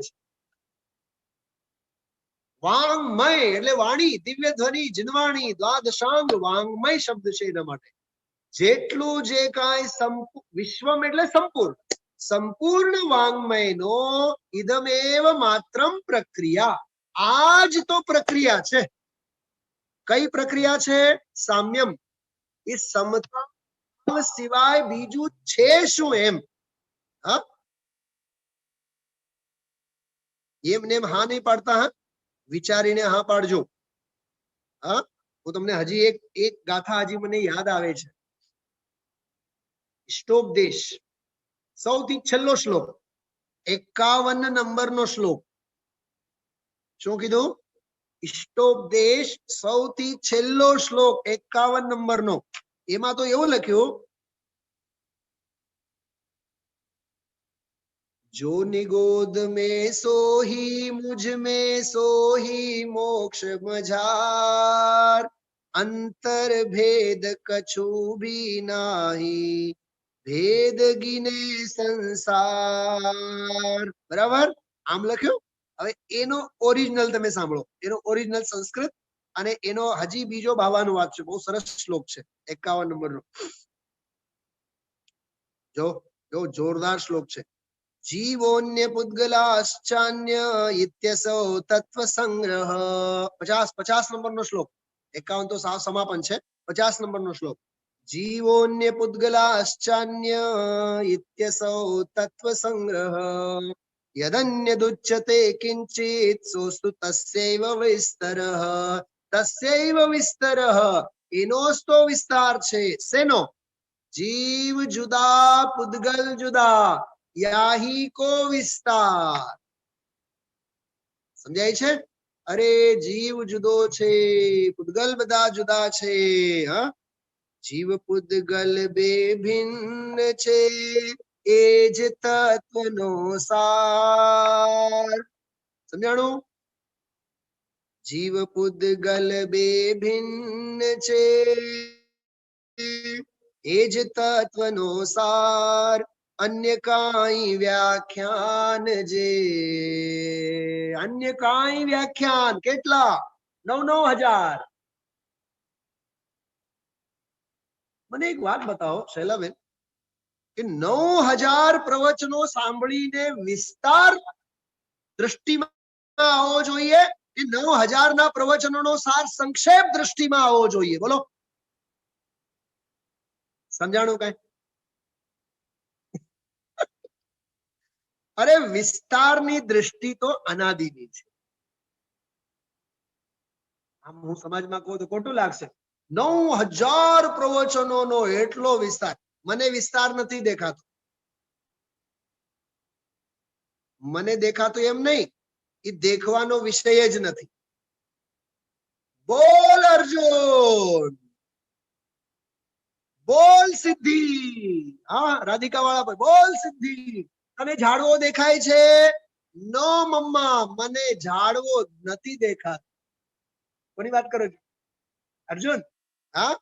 વાંગમય એટલે વાણી, દિવ્ય ધ્વનિ, જીનવાણી, દ્વાદશાંગ વાંગમય શબ્દ છે એના માટે. જેટલું જે કાંઈ વિશ્વમ એટલે સંપૂર્ણ, સંપૂર્ણ વાંગમય નો ઇદમેવ માત્રમ પ્રક્રિયા. આ જ તો પ્રક્રિયા છે. કઈ પ્રક્રિયા છે? સામ્યમ. એ સમતા સિવાય બીજું છે શું એમ. હા, એમને એમ હા નહીં પાડતા. હા, વિચારીને હા પાડજો. હા, હું તમને હજી એક ગાથા હજી મને યાદ આવે છે. ઇષ્ટોપદેશ સૌથી છેલ્લો શ્લોક, 51 નંબરનો શ્લોક. શું કીધું? ઇષ્ટોપદેશ સૌથી છેલ્લો શ્લોક 51 નંબરનો. એમાં તો એવું લખ્યું, जो निगोद में सोही मुझ में सोही मोक्ष मझार, अंतर भेद कछु भी नाही भेद गिने संसार. બરાબર? આમ લખ્યું. હવે એનો ઓરિજિનલ તમે સાંભળો, એનો ઓરિજિનલ સંસ્કૃત અને એનો હજી બીજો ભાવાનુવાદ છે. બહુ સરસ શ્લોક છે 51 નંબરનો. જો જોરદાર શ્લોક છે. જીવોન્ય પુદ્ગલાશ્ચાન્ય ઇત્યસો તત્વ સંગ્રહ. 50 નંબરનો શ્લોક. 51 તો સમાપન છે. 50 નંબરનો શ્લોક. જીવોન્ય પુદ્ગલાશ્ચાન્ય ઇત્યસો તત્વ સંગ્રહ યદન્યદુચ્યતે કિંચિત સોસ્તુ તસ્યૈવ વિસ્તરઃ. તસ્યૈવ વિસ્તરઃ એનો જ તો વિસ્તાર છે. શેનો? જીવ જુદા પુદ્ગલ જુદા યાહી કો વિસ્તાર. સમજાય છે? અરે જીવ જુદો છે, પુદ્ગલ બધા જુદા છે. હા, જીવ પુદ્ગલ બે ભિન્ન છે એ જ તત્વનો સાર. સમજાણું? જીવ પુદ્ગલ બે ભિન્ન છે એ જ તત્વનો સાર, અન્ય કાંઈ વ્યાખ્યાન જે. અન્ય કાંઈ વ્યાખ્યાન કેટલા? 9,000. મને એક વાત બતાવો શૈલાબેન, કે 9,000 પ્રવચનો સાંભળીને વિસ્તાર દ્રષ્ટિમાં આવવો જોઈએ કે 9,000 ના પ્રવચનોનો સાર સંક્ષેપ દ્રષ્ટિમાં આવવો જોઈએ? બોલો, સમજાણું કઈ? અરે વિસ્તારની દ્રષ્ટિ તો અનાદિની છે. આમ હું સમાજમાં કહું તો ખોટું લાગશે. 9,000 પ્રવચનોનો એટલો વિસ્તાર. મને વિસ્તાર નથી દેખાતો. મને દેખાતું એમ નહીં, એ દેખવાનો વિષય જ નથી. બોલ અર્જુન, બોલ સિદ્ધિ. હા, રાધિકા વાળા પર બોલ સિદ્ધિ. તને ઝાડવો દેખાય છે? નો મમ્મા, મને ઝાડવો નથી દેખાતો. કોની વાત કરો છો અર્જુન? હા,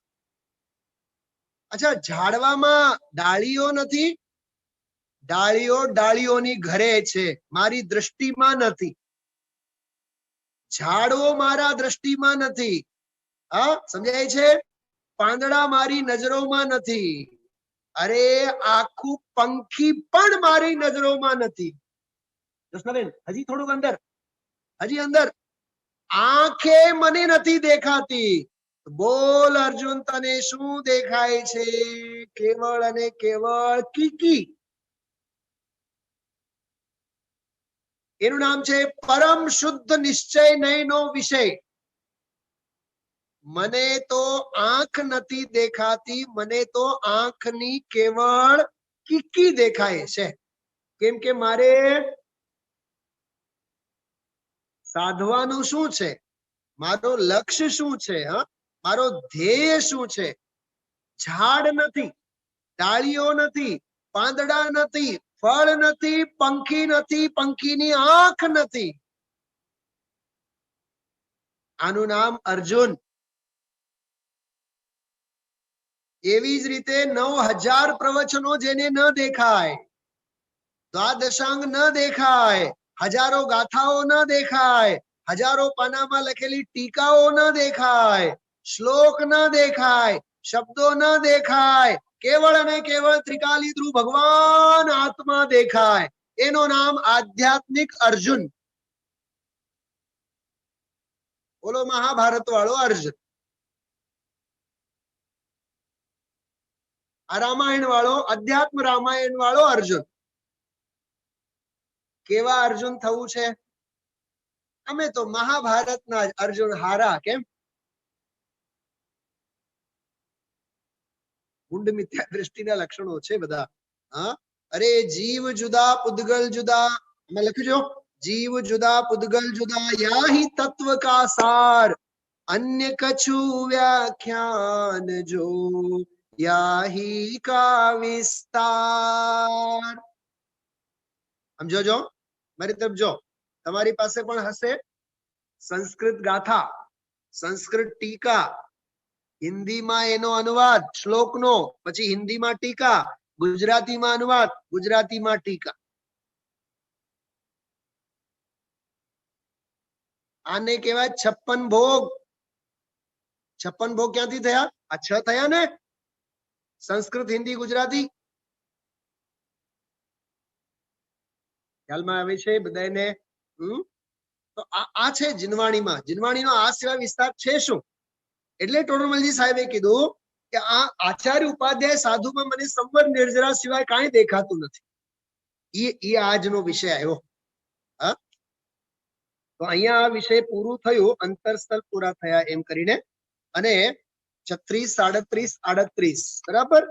અચ્છા, ઝાડવામાં ડાળીઓ નથી? ડાળીઓ ડાળીઓની ઘરે છે, મારી દ્રષ્ટિમાં નથી. ઝાડવો મારા દ્રષ્ટિમાં નથી. હા, સમજાય છે? પાંદડા મારી નજરોમાં નથી. અરે આખું પંખી પણ મારી નજરોમાં નથી. જસનાબેન, હજી થોડુંક અંદર, હજી અંદર. આંખે મને નથી દેખાતી. બોલ અર્જુન, તને શું દેખાય છે? કેવળ અને કેવળ કીકી. એનું નામ છે પરમ શુદ્ધ નિશ્ચય નયનો વિષય. મને તો આંખ નથી દેખાતી, મને તો આંખની કેવળ કીકી દેખાય છે. કેમ કે મારે સાધવાનું શું છે? મારો લક્ષ્ય શું છે? મારો ધ્યેય શું છે? ઝાડ નથી, ડાળીઓ નથી, પાંદડા નથી, ફળ નથી, પંખી નથી, પંખીની આંખ નથી. આનું નામ અર્જુન. એવી જ રીતે 9,000 પ્રવચનો જેને ન દેખાય, દ્વાદશાંગ ન દેખાય, હજારો ગાથાઓ ન દેખાય, હજારો પાનામાં લખેલી ટીકાઓ ન દેખાય, શ્લોક ન દેખાય, શબ્દો ન દેખાય, કેવળ અને કેવળ ત્રિકાલી ધ્રુવ ભગવાન આત્મા દેખાય. એનું નામ આધ્યાત્મિક અર્જુન. બોલો મહાભારત વાળો અર્જુન. આ રામાયણ વાળો, અધ્યાત્મ રામાયણ વાળો અર્જુન. કેવા અર્જુન થવું છે? અમે તો મહાભારતના જ અર્જુન હારા. કેમ? ગુંડ મિથ્યા દ્રષ્ટિના લક્ષણો છે બધા. હા, અરે જીવ જુદા પુદ્ગલ જુદા. અમે લખ્યું છો, જીવ જુદા પુદ્ગલ જુદા, યાહી તત્વ કા સાર, અન્ય કછુ વ્યાખ્યાન જો, યાહી કા વિસ્તાર. સમજો જો, મારી તરફ જો. તમારી પાસે પણ હશે સંસ્કૃત ગાથા, સંસ્કૃત ટીકા, હિન્દીમાં એનો અનુવાદ શ્લોકનો, પછી હિન્દીમાં ટીકા, ગુજરાતીમાં અનુવાદ, ગુજરાતીમાં ટીકા. આને કહેવાય 56 ભોગ. 56 ભોગ ક્યાંથી થયા? આ 6 થયા ને, સંસ્કૃત, હિન્દી, ગુજરાતી. ખ્યાલમાં આવે છે બધાને? તો આ છે જીનવાણીમાં. જીનવાણીનો આ સિવાય વિસ્તાર છે શું? એટલે ટોડરમલજી સાહેબે કીધું કે આ આચાર્ય ઉપાધ્યાય સાધુમાં મને સંવર નિર્જરા સિવાય કાંઈ દેખાતું નથી. એ આજનો વિષય આવ્યો. હા, તો અહીંયા આ વિષય પૂરું થયું, અંતરસ્થળ પૂરા થયા એમ કરીને. અને 36, 37, 38 બરાબર.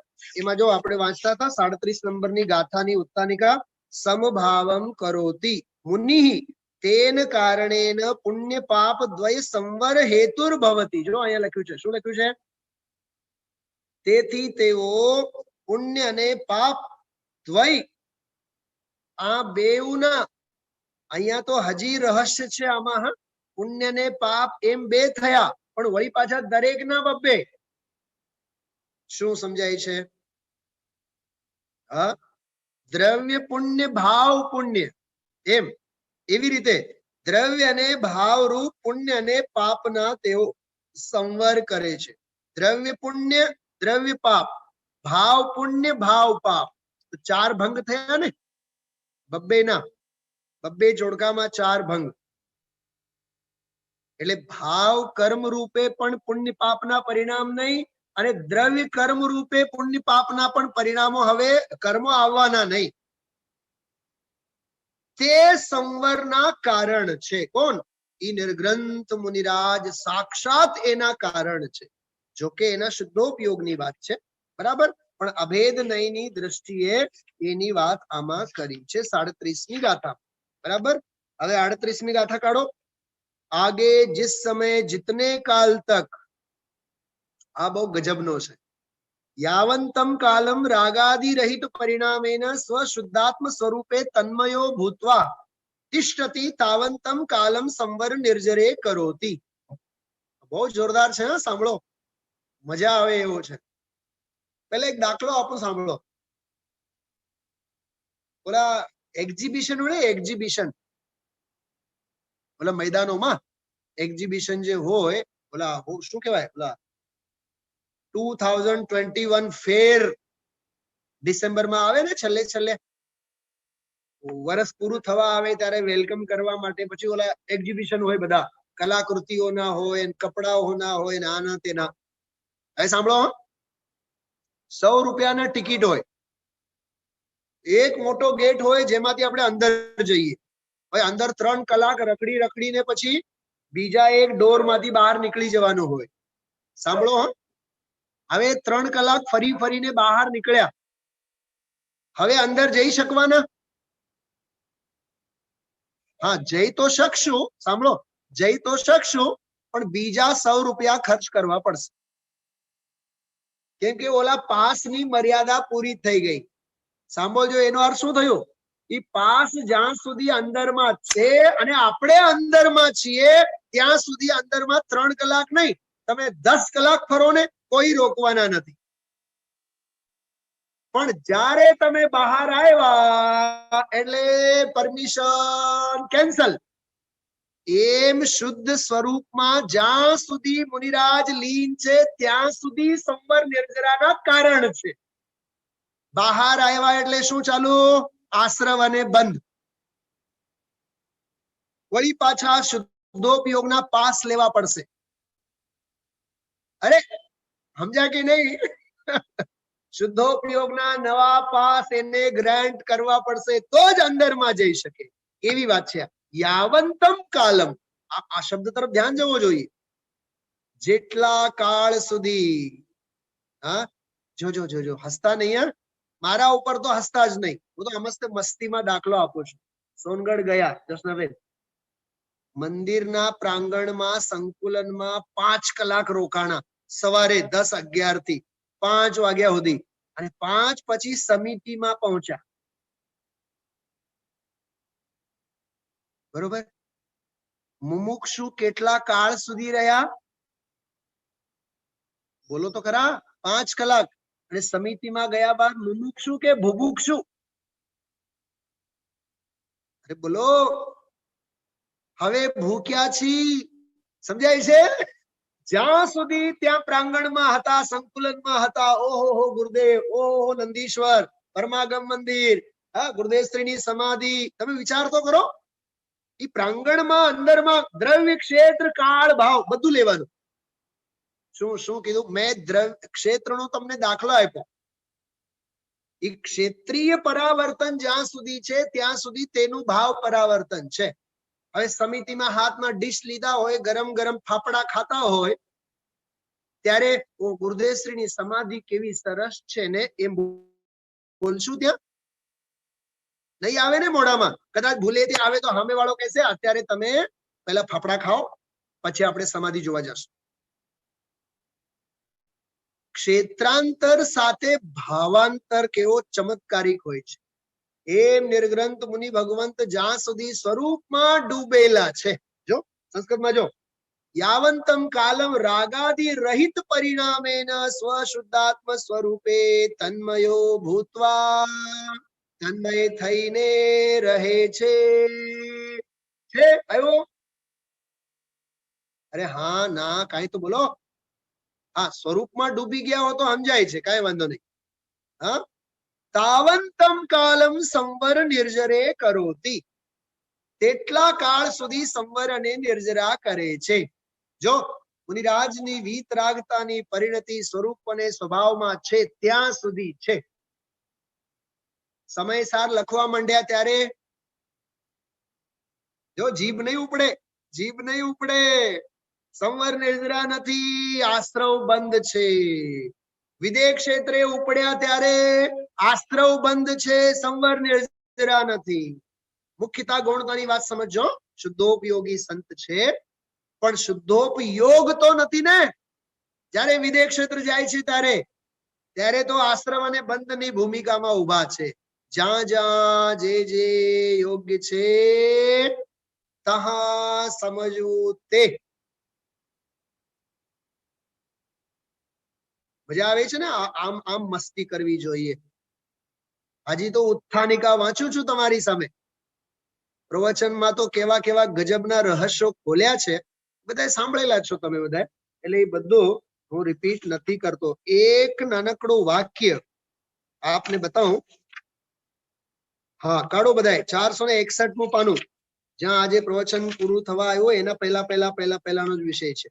એમાં જો આપણે વાંચતા હતા 37 નંબરની ગાથાની ઉત્તાનિકા, સમભાવમ કરોતિ મુનિ તેન કારણેન પુણ્ય પાપ દ્વય સંવર હેતુર ભવતી. જો અહીંયા લખ્યું છે, શું લખ્યું છે? તેથી તેઓ પુણ્ય અને પાપ દ્વય આ બેઉના, અહીંયા તો હજી રહસ્ય છે આમાં. હા, પુણ્ય ને પાપ એમ બે થયા, પણ વળી પાછા દરેક ના બબ્બે. શું સમજાય છે? હા, દ્રવ્ય પુણ્ય, ભાવ પુણ્ય, એમ એવી રીતે દ્રવ્ય અને ભાવ રૂપ પુણ્ય અને પાપના તેઓ સંવર કરે છે. દ્રવ્ય પુણ્ય, દ્રવ્ય પાપ, ભાવ પુણ્ય, ભાવ પાપ. તો 4 ભંગ થયા ને, બબ્બે ના, બબ્બે જોડકામાં 4 ભંગ. એટલે ભાવ કર્મ રૂપે પણ પુણ્ય પાપના પરિણામ નહીં, અને દ્રવ્ય કર્મ રૂપે પુણ્ય પાપના પણ પરિણામો, હવે કર્મો આવવાના નહીં. તે સંવરના કારણ છે. કોણ? ઈ નિર્ગ્રંથ મુનિરાજ સાક્ષાત એના કારણ છે. જોકે એના શુદ્ધોપયોગની વાત છે, બરાબર, પણ અભેદ નયની દ્રષ્ટિએ એની વાત આમાં કરી છે 37મી ગાથા. બરાબર. હવે 38મી ગાથા કાઢો. आगे जिस समय जितने काल तक, આ બહુ ગજબનો છે, यावंतम कालम रागादि रहित परिणामेन स्वशुद्धात्म स्वरूपे तन्मयो भूत्वा तिष्ठति तावंतम कालम संवर निर्जरे करोति. બહુ જોરદાર છે. હા, સાંભળો, મજા આવે એવો છે. પહેલા એક દાખલો આપું, સાંભળો. ઓલા એક્ઝિબિશન હોય, એક્ઝિબિશન, ઓલા મેદાનોમાં એક્ઝિબિશન જે હોય, ઓલા શું કહેવાય, ઓલા 2021 ફેર ડિસેમ્બરમાં આવે ને, છેલ્લે છેલ્લે વર્ષ પૂરું થવા આવે ત્યારે વેલકમ કરવા માટે પછી ઓલા એક્ઝિબિશન હોય, બધા કલાકૃતિઓના હોય, કપડાઓના હોય, આના તેના. હવે સાંભળો, 100 રૂપિયાના ટિકિટ હોય. એક મોટો ગેટ હોય જેમાંથી આપણે અંદર જઈએ. હવે અંદર 3 કલાક રખડી રખડીને પછી બીજા એક ડોર માંથી બહાર નીકળી જવાનું હોય. સાંભળો, હવે 3 કલાક ફરી ફરીને બહાર નીકળ્યા. હવે અંદર જઈ શકવાના? હા, જઈ તો શકશું. સાંભળો, જઈ તો શકશું, પણ બીજા 100 રૂપિયા ખર્ચ કરવા પડશે. કેમ કે ઓલા પાસની મર્યાદા પૂરી થઈ ગઈ. સાંભળજો, એનો અર્થ શું થયો? એ પાસ જ્યાં સુધી અંદરમાં છે અને આપણે અંદરમાં છીએ ત્યાં સુધી અંદરમાં 3 કલાક નહીં, તમે 10 કલાક ફરો ને, કોઈ રોકવાના નથી. પણ જ્યારે તમે બહાર આવ્યા એટલે પરમિશન કેન્સલ. એમ શુદ્ધ સ્વરૂપમાં જ્યાં સુધી મુનિરાજ લીન છે ત્યાં સુધી સંવર નિર્જરાના કારણ છે. બહાર આવ્યા એટલે શું ચાલુ? આશ્રવ અને બંધ. વળી પાછા શુદ્ધોપયોગના પાસ લેવા પડશે. અરે સમજ્યા કે નહીં? શુદ્ધોપયોગના નવા પાસ એને ગ્રાન્ટ કરવા પડશે તો જ અંદરમાં જઈ શકે. એવી વાત છે. યાવંતમ કાલમ, આ શબ્દ તરફ ધ્યાન જવું જોઈએ. જેટલા કાળ સુધી, હા જોજો જોજો, હસતા નહીં હા, મારા ઉપર તો હસતા જ નહીં. હું તો મસ્ત મસ્તીમાં દાખલો આપું છું. સોનગઢ ગયા જસનાબેન, મંદિરના પ્રાંગણમાં સંકુલનમાં 5 કલાક રોકાણા. સવારે 10-11 થી 5 વાગ્યા સુધી, અને 5 પછી સમિતિમાં પહોંચ્યા. બરોબર? મુમુક્ષુ કેટલા કાળ સુધી રહ્યા? બોલો તો ખરા. 5 કલાક. અને સમિતિમાં ગયા બાદ મુમુક્ષુ કે ભુભુક્ષુ? અરે બોલો. હવે ભૂખ્યા છી, સમજાય છે? જ્યાં સુધી ત્યાં પ્રાંગણમાં હતા, સંકુલનમાં હતા, ઓહો ગુરુદેવ, ઓહો નંદીશ્વર, પરમાગમ મંદિર, હા ગુરુદેવશ્રીની સમાધિ, તમે વિચાર તો કરો. એ પ્રાંગણમાં અંદરમાં દ્રવ્ય, ક્ષેત્ર, કાળ, ભાવ બધું લેવાનું. શું કીધું મેં? દ્રવ્ય ક્ષેત્રનો તમને દાખલો આપ્યો. એ ક્ષેત્રીય પરાવર્તન જ્યાં સુધી છે ત્યાં સુધી તેનું ભાવ પરાવર્તન છે. હવે સમિતિમાં હાથમાં ડીશ લીધા હોય, ગરમ ગરમ ફાફડા ખાતા હોય, ત્યારે ગુરુદેવશ્રીની સમાધિ કેવી સરસ છે ને એમ બોલશું. ત્યાં નહીં આવે ને મોઢામાં. કદાચ ભૂલેથી આવે તો સામે વાળો કહેશે અત્યારે તમે પહેલા ફાફડા ખાઓ, પછી આપણે સમાધિ જોવા જશું. ક્ષેત્રાંતર સાથે ભાવાંતર કેવો ચમત્કારિક હોય છે. એમ નિર્ગ્રંથ મુનિ ભગવંત જ્યાં સુધી સ્વરૂપમાં ડૂબેલા છે, જો સંસ્કૃતમાં જો, યાવંતમ કાલમ રાગાદિ રહિત પરિણામેન સ્વશુદ્ધાત્મ સ્વરૂપે તન્મયો ભૂત્વા, તન્મય થઈને રહે છે. આવ્યો? અરે હા ના કાંઈ તો બોલો. હા, સ્વરૂપમાં ડૂબી ગયા હો તો સમજાય છે, કાંઈ વાંધો નહીં. હા, તાવંતમ કાલમ સંવર નિર્જરે કરોતિ, તેટલા કાળ સુધી સંવર અને નિર્જરા કરે છે. જો મુનિરાજની વીતરાગતાની પરિણતિ સ્વરૂપ અને સ્વભાવમાં છે ત્યાં સુધી છે. સમયસાર લખવા માંડ્યા ત્યારે જો જીભ નહીં ઉપડે, જીભ નહીં ઉપડે. સંવર નિર્જરા નથી, આશ્રવ બંધ છે. વિદેહ ક્ષેત્રે ઉપડ્યા ત્યારે આશ્રવ બંધ છે, સંવર નિર્જરા નથી. મુખ્યતા ગૌણતાની વાત સમજો. શુદ્ધોપયોગી સંત છે પણ શુદ્ધોપયોગ તો નથી ને. જયારે વિદેહ ક્ષેત્ર જાય છે ત્યારે તો આશ્રમ અને બંધની ભૂમિકામાં ઉભા છે. જ્યાં જ્યાં જે યોગ્ય છે તહા સમજવું તે. મજા આવે છે ને? આમ આમ મસ્તી કરવી જોઈએ. હજી તો ઉત્થાનિકા વાંચું છું તમારી સામે. પ્રવચનમાં તો કેવા કેવા ગજબના રહસ્યો ખોલ્યા છે, બધા સાંભળેલા છો તમે બધા, એટલે એ બધું હું રિપીટ નથી કરતો. એક નાનકડું વાક્ય આપને બતાવું. હા, કાઢો બધાય 461મું પાનું, જ્યાં આજે પ્રવચન પૂરું થવા આવ્યું એના પહેલાનો જ વિષય છે.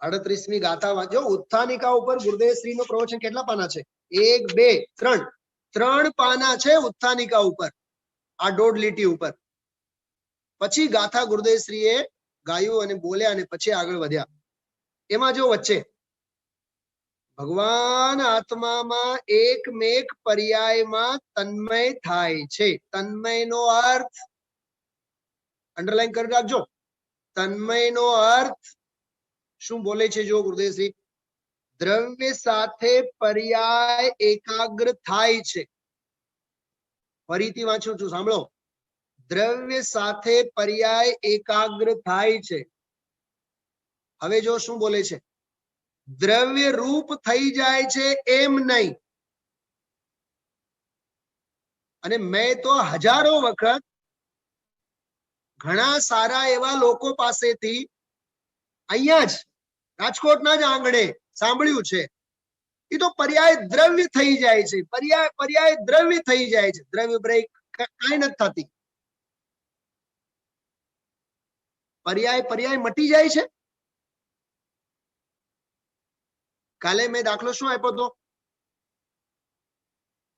38મી ગાથા વાંચો. ઉત્થાનિકા ઉપર ગુરુદેવશ્રી નું પ્રવચન કેટલા પાના છે? 1, 2, 3 પાના છે ઉત્થાનિકા ઉપર, આ 1.5 લીટી ઉપર. પછી ગાથા ગુરુદેવશ્રીએ ગાયું અને બોલ્યા અને પછી આગળ વધ્યા. એમાં જો વચ્ચે ભગવાન આત્મામાં એકમેક પર્યાયમાં તન્મય થાય છે. તન્મયનો અર્થ અંડરલાઈન કરી રાખજો. તન્મયનો અર્થ શું બોલે છે જો ગુરુદેવશ્રી? દ્રવ્ય સાથે પર્યાય એકાગ્ર થાય છે. ફરીથી વાંચું છું, સાંભળો. દ્રવ્ય સાથે પર્યાય એકાગ્ર થાય છે. હવે જો શું બોલે છે? દ્રવ્ય રૂપ થઈ જાય છે એમ નહીં. અને મેં તો હજારો વખત ઘણા સારા એવા લોકો પાસેથી અહીંયા જ રાજકોટના જ આંગણે સાંભળ્યું છે. એ તો પર્યાય દ્રવ્ય થઈ જાય છે, પર્યાય દ્રવ્ય થઈ જાય છે. દ્રવ્ય બ્રેક કઈ નથી થતી, પર્યાય મટી જાય છે. કાલે મેં દાખલો શું આપ્યો હતો?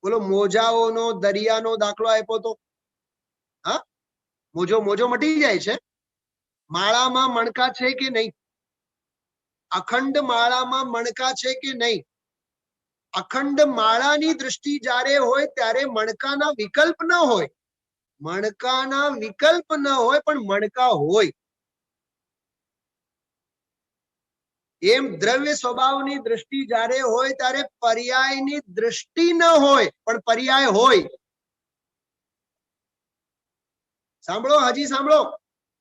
બોલો, મોજાઓનો દરિયાનો દાખલો આપ્યો હતો. હા, મોજો મટી જાય છે. માળામાં મણકા છે કે નહીં? અખંડ માળામાં મણકા છે કે નહીં? અખંડ માળાની દ્રષ્ટિ જ્યારે હોય ત્યારે મણકાના વિકલ્પ ન હોય, મણકાના વિકલ્પ ન હોય, પણ મણકા હોય. એમ દ્રવ્ય સ્વભાવની દ્રષ્ટિ જ્યારે હોય ત્યારે પર્યાયની દ્રષ્ટિ ન હોય, પણ પર્યાય હોય. સાંભળો, હજી સાંભળો.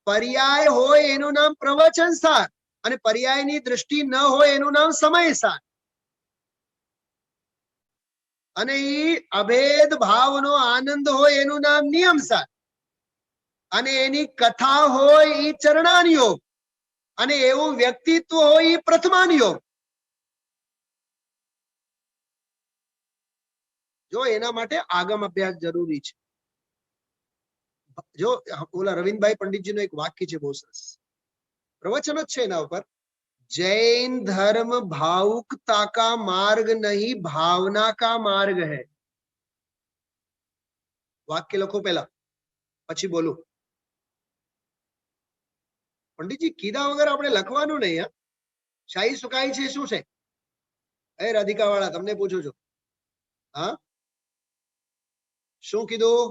પર્યાય હોય એનું નામ પ્રવચન સાર, અને પર્યાયની દ્રષ્ટિ ન હોય એનું નામ સમય સાર. અને એ અભેદ ભાવનો આનંદ હોય એનું નામ નિયમ સાર, અને એની કથા હોય એ ચરણાન યોગ, અને એવું વ્યક્તિત્વ હોય એ પ્રથમાન યોગ. જો એના માટે આગમ અભ્યાસ જરૂરી છે. જો ઓલા રવિન્દભાઈ પંડિતજી નું એક વાક્ય છે, બહુ સરસ પ્રવચન જ છે એના ઉપર. जैन धर्म भावुकता का मार्ग नहीं, भावना का मार्ग है. વાક્ય લખો પહેલા, પછી બોલું. પંડિતજી કીધા વગર આપણે લખવાનું નહીં. હા, શાહી સુકાઈ છે શું છે? એ રાધિકા વાળા તમને પૂછું છું. હા, શું કીધું?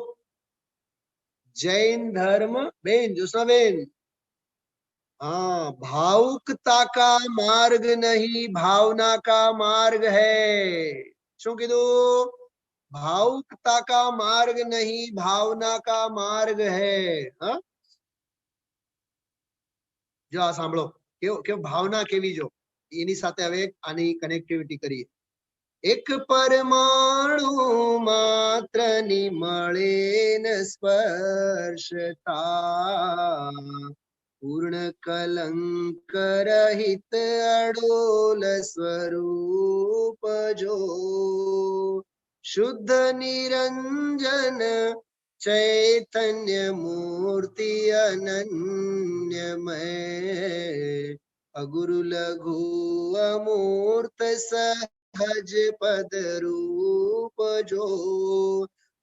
જૈન ધર્મ, બેન જોસનાબેન, हाँ, भावुकता का मार्ग नहीं, भावना का मार्ग है. શું કીધું? भावुकता का मार्ग नहीं, भावना का मार्ग है. હા, જો આ સાંભળો, કેવો ભાવના કેવી, જો એની સાથે હવે આની કનેક્ટિવિટી કરીએ. એક પરમાણુ માત્ર ની મળે ન સ્પર્શતા, પૂર્ણ કલંક રહિત અડોલ સ્વરૂપ જો, શુદ્ધ નિરંજન ચૈતન્ય મૂર્તિ અનન્યમય, અગુરુ લઘુ અમૂર્ત સહજ પદ રૂપ જો,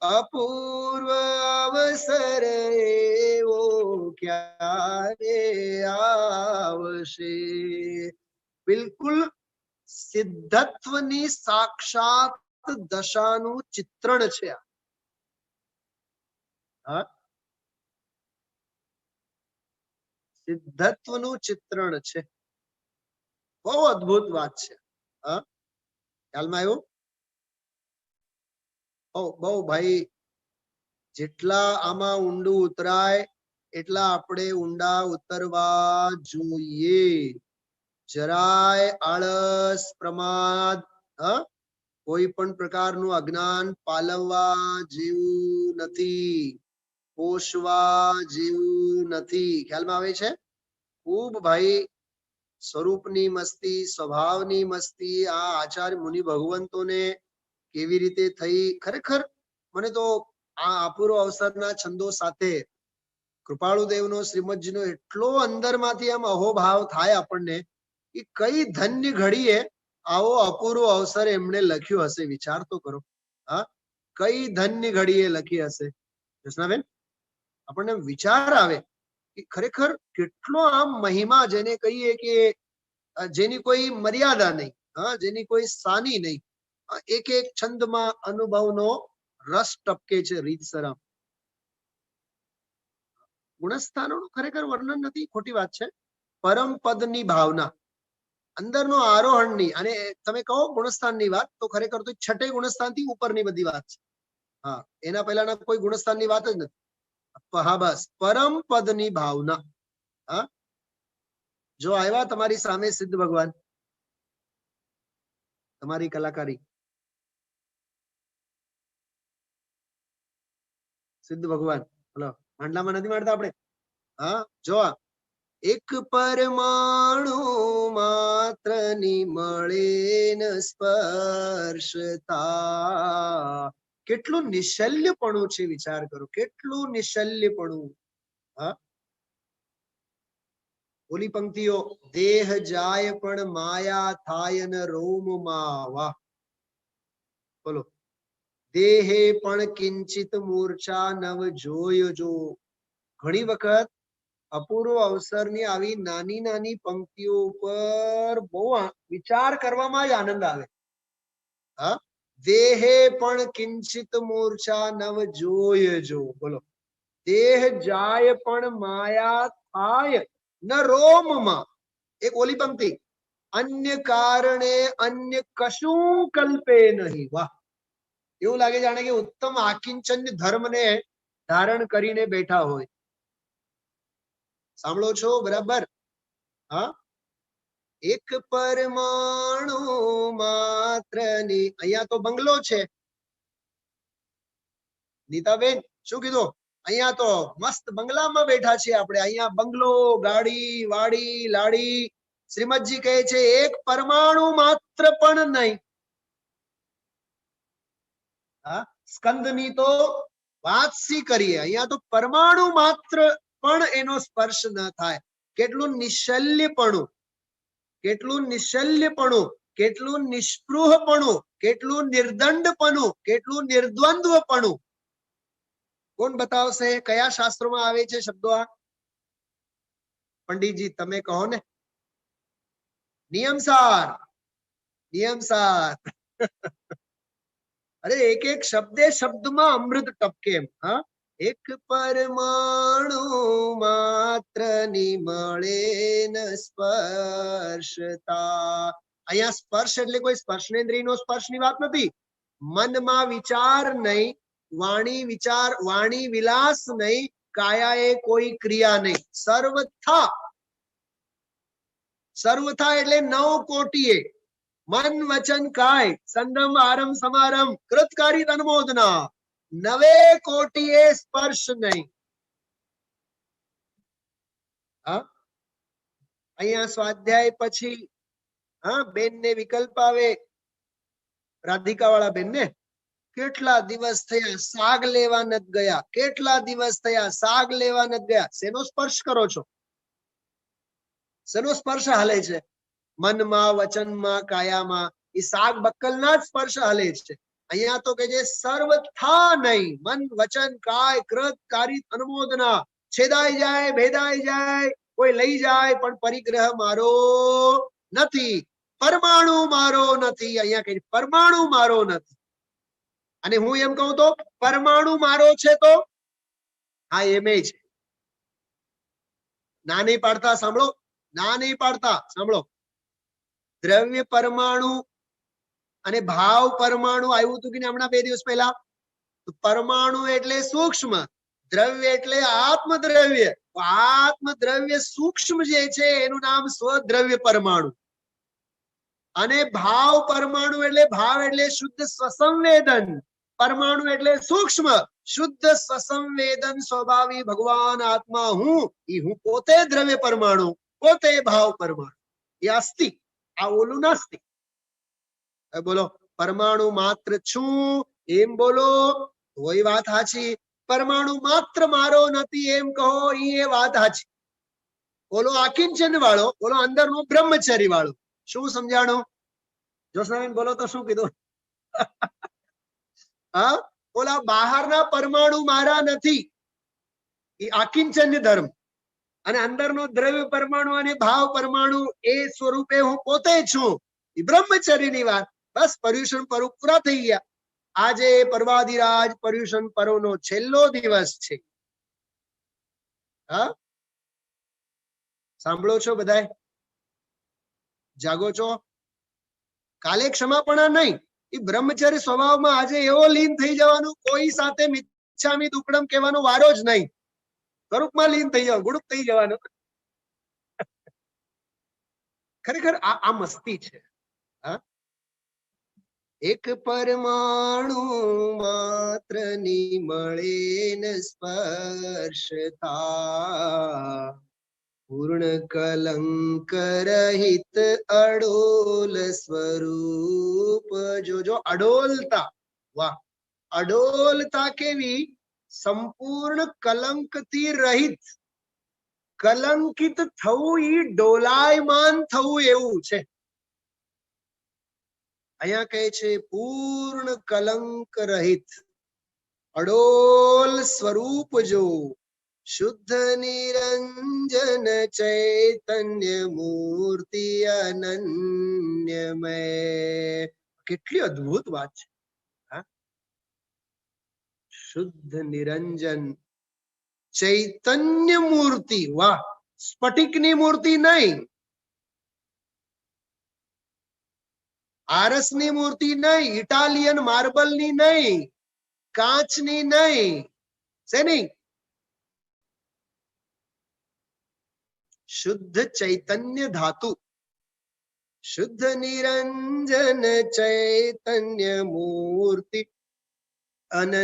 અપૂર્વ અવસર એવો ક્યારે આવશે. બિલકુલ સિદ્ધત્વની સાક્ષાત દશાનું ચિત્રણ છે. હા, સિદ્ધત્વનું ચિત્રણ છે. બહુ અદ્ભુત વાત છે. હા, ખ્યાલમાં આવ્યું? બહુ ભાઈ, જેટલા આમાં ઊંડું ઉતરાય એટલા આપણે ઊંડા ઉતરવા જોઈએ. જરાય આળસ, પ્રમાદ, કોઈ પણ પ્રકારનું અજ્ઞાન પાલવવા જેવું નથી, પોષવા જેવું નથી. ખ્યાલમાં આવે છે? ખૂબ ભાઈ સ્વરૂપની મસ્તી, સ્વભાવની મસ્તી આ આચાર્ય મુનિ ભગવંતોને કેવી રીતે થઈ, ખરેખર મને તો આ અપૂર્વ અવસરના છંદો સાથે કૃપાળુદેવનો શ્રીમદજીનો એટલો અંદરમાંથી આમ અહોભાવ થાય આપણને કે કઈ ધન્ય ઘડીએ આવો અપૂર્વ અવસર એમણે લખ્યો હશે. વિચાર તો કરો. હા, કઈ ધન્ય ઘડીએ લખી હશે. જસનાબેન, આપણને વિચાર આવે કે ખરેખર કેટલો આમ મહિમા, જેને કહીએ કે જેની કોઈ મર્યાદા નહીં, જેની કોઈ સાની નહીં. એક એક છંદમાં અનુભવનો રસ ટપકે છે રીતસર. ગુણસ્થાનોનું ખરેખર વર્ણન નથી, ખોટી વાત છે. પરમ પદની ભાવના, અંદરનો આરોહણની, અને તમે કહો ગુણસ્થાનની વાત તો ખરેખર તો છઠે ગુણસ્થાનથી ઉપરની બધી વાત છે. હા, એના પહેલાના કોઈ ગુણસ્થાનની વાત જ નથી. હા, બસ પરમ પદની ભાવના. હા, જો આવ્યા તમારી સામે સિદ્ધ ભગવાન, તમારી કલાકારી, સિદ્ધ ભગવાન. હલો, માંડલામાં નથી માંડતા આપણે? હા જો એક પરમાણુ માત્ર ની મળે ન સ્પર્શતા. કેટલું નિશલ્યપણું છે, વિચાર કરો, કેટલું નિશલ્યપણું. હા, ઓલી પંક્તિઓ, દેહ જાય પણ માયા થાય ન રોમમાં. વાહ, બોલો. દેહે પણ કિંચિત મૂર્છા નવ જોય જો. ઘણી વખત અપૂર્વ અવસરની આવી નાની નાની પંક્તિઓ ઉપર બહુ વિચાર કરવામાં જ આનંદ આવે. હા, દેહે પણ કિંચિત મૂર્છા નવ જોય જો. બોલો, દેહ જાય પણ માયા થાય ન રોમમાં. એક ઓલી પંક્તિ, અન્ય કારણે અન્ય કશું કલ્પે નહીં. વાહ, એવું લાગે જાણે કે ઉત્તમ આકિંચન ધર્મને ધારણ કરીને બેઠા હોય. સાંભળો છો બરાબર? હા, એક પરમાણુ માત્ર ની. અહીંયા તો બંગલો છે. નીતાબેન શું કીધું? અહીંયા તો મસ્ત બંગલામાં બેઠા છીએ આપણે. અહીંયા બંગલો, ગાડી, વાડી, લાડી. શ્રીમદજી કહે છે એક પરમાણુ માત્ર પણ નહીં. હા, સ્કંદની તો વાત સી કરીએ, અહીંયા તો પરમાણુ માત્ર પણ એનો સ્પર્શ ન થાય. કેટલું નિશલ્યપણું, કેટલું નિશલ્યપણું, કેટલું નિસ્પૃહપણું, કેટલું નિર્દંડપણું, કેટલું નિર્દ્વંદ્વપણું. કોણ બતાવશે? કયા શાસ્ત્રોમાં આવે છે શબ્દો આ? પંડિતજી તમે કહો ને. નિયમસાર, નિયમસાર. અરે એક એક શબ્દે શબ્દમાં અમૃત ટપકે એમ. હા, એક પરમાણુ માત્ર ની મળે ન સ્પર્શતા. અહીંયા સ્પર્શ એટલે કોઈ સ્પર્શનેન્દ્રિય નો સ્પર્શ ની વાત નથી. મનમાં વિચાર નહીં, વાણી વિલાસ નહીં, કાયાએ કોઈ ક્રિયા નહીં. સર્વથા, સર્વથા એટલે 9 કોટીએ. મન વચન કાય સંદમ આરમ સમારમ કૃતકારી અનુમોદના. 9 કોટીએ સ્પર્શ નહીં. હા, અહીંયા સ્વાધ્યાય પછી હા બેન ને વિકલ્પ આવે, રાધિકા વાળા બેન ને. કેટલા દિવસ થયા શાક લેવા નથી ગયા, કેટલા દિવસ થયા શાક લેવા નથી ગયા. શેનો સ્પર્શ કરો છો? શેનો સ્પર્શ હાલે છે? મનમાં, વચનમાં, કાયામાં. એ શાક બક્કલના જ સ્પર્શ હાલે છે. અહીંયા તો કે છે સર્વથા નહીં. મન વચન કાય કૃત કારિત અનુમોદના. છેદાઈ જાય, ભેદાઈ જાય, કોઈ લઈ જાય, પણ પરિગ્રહ મારો નથી, પરમાણુ મારો નથી. અહીંયા કે પરમાણુ મારો નથી. અને હું એમ કહું તો પરમાણુ મારો છે તો હા એમ છે. ના નહીં પાડતા, સાંભળો, ના નહીં પાડતા, સાંભળો. દ્રવ્ય પરમાણુ અને ભાવ પરમાણુ આવ્યું હતું કે હમણાં 2 દિવસ પહેલા. પરમાણુ એટલે સૂક્ષ્મ, દ્રવ્ય એટલે આત્મદ્રવ્ય. આત્મદ્રવ્ય સૂક્ષ્મ જે છે એનું નામ સ્વદ્રવ્ય પરમાણુ. અને ભાવ પરમાણુ એટલે ભાવ એટલે શુદ્ધ સ્વસંવેદન. પરમાણુ એટલે સૂક્ષ્મ, શુદ્ધ સ્વસંવેદન સ્વભાવી ભગવાન આત્મા હું. એ હું પોતે દ્રવ્ય પરમાણુ, પોતે ભાવ પરમાણુ. એ અસ્તિ, આ ઓલું નાસ્તિ. બોલો, પરમાણુ માત્ર છું એમ બોલો તો એ વાત સાચી. પરમાણુ માત્ર મારો નથી એમ કહો એ વાત સાચી. બોલો આકિંચન વાળો, બોલો અંદરનો બ્રહ્મચરી વાળો. શું સમજાણું? જોશનાબેન બોલો તો શું કીધું? હા, બોલા બહારના પરમાણુ મારા નથી, એ આકિંચન ધર્મ. અને અંદરનો દ્રવ્ય પરમાણુ અને ભાવ પરમાણુ એ સ્વરૂપે હું પોતે છું, એ બ્રહ્મચર્યની વાત. બસ પર્યુષણ પર્વ પૂરા થઈ ગયા. આજે પર્વાધિરાજ પર્યુષણ પર્વનો છેલ્લો દિવસ છે. હા, સાંભળો છો બધાય? જાગો છો? કાલે ક્ષમાપણા નહીં, એ બ્રહ્મચર્ય સ્વભાવમાં આજે એવો લીન થઈ જવાનું, કોઈ સાથે મિચ્છામી દુક્કડમ કહેવાનો વારો જ નહીં. સ્વરૂપમાં લીન થઈ જવાનું, ગુડુપ થઈ જવાનું. ખરેખર આ મસ્તી છે. હા, એક પરમાણુ માત્ર ની મળે ન સ્પર્શતા પૂર્ણ કલંક રહિત અડોલ સ્વરૂપ જો અડોલતા, વાહ, અડોલતા કેવી? સંપૂર્ણ કલંકથી રહિત. કલંકિત થવું ઈ ડોલાયમાન થવું એવું છે. અહીંયા કહે છે પૂર્ણ કલંક રહિત અડોલ સ્વરૂપ જો શુદ્ધ નિરંજન ચૈતન્ય મૂર્તિ અનન્યમય. કેટલી અદ્ભુત વાત છે. શુદ્ધ નિરંજન ચૈતન્ય મૂર્તિ, વાહ, સ્ફટિકની મૂર્તિ નહીં, આરસની મૂર્તિ નહીં, ઇટાલિયન માર્બલની નહીં, કાચની નહીં, શેની? શુદ્ધ ચૈતન્ય ધાતુ. શુદ્ધ નિરંજન ચૈતન્ય મૂર્તિ અનન્યમય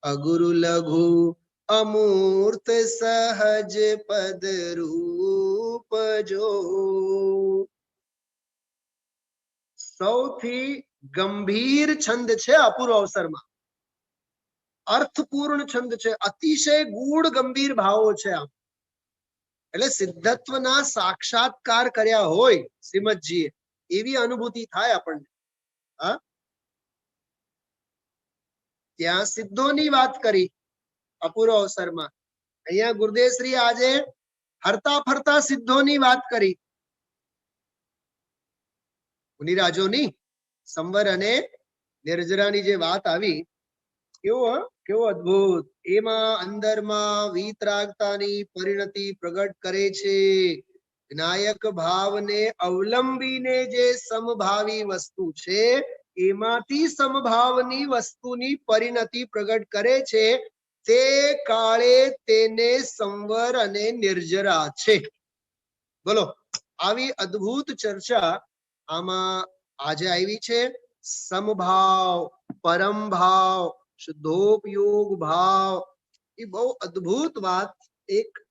અગુરુ લઘુ અમૂર્ત સહજ પદ રૂપ જો. સૌથી ગંભીર છંદ છે અપૂર્વ અવસરમાં. અર્થપૂર્ણ છંદ છે, અતિશય ગૂઢ ગંભીર ભાવો છે આમ. એટલે સિદ્ધત્વના સાક્ષાત્કાર કર્યા હોય શ્રીમદજીએ એવી અનુભૂતિ થાય આપણને. ત્યાં સિદ્ધોની વાત કરી અપૂર્વ અવસરમાં. અહીંયા ગુરુદેવશ્રી આજે હરતા ફરતા સિદ્ધોની વાત કરી. મુનિરાજોની સંવર અને નિર્જરાની જે વાત આવી, કેવો અદ્ભુત. એમાં અંદરમાં વીતરાગતાની પરિણતિ પ્રગટ કરે છે. જ્ઞાયક ભાવને અવલંબીને જે સમભાવી વસ્તુ છે એમાંથી સમભાવની વસ્તુની પરિણતિ પ્રગટ કરે છે. તે કાળે તેને સંવર અને નિર્જરા છે. બોલો, આવી અદ્ભુત ચર્ચા આમાં આજે આવી છે. સમભાવ, પરમભાવ, શુદ્ધોપયોગ ભાવ, એ બહુ અદ્ભુત વાત.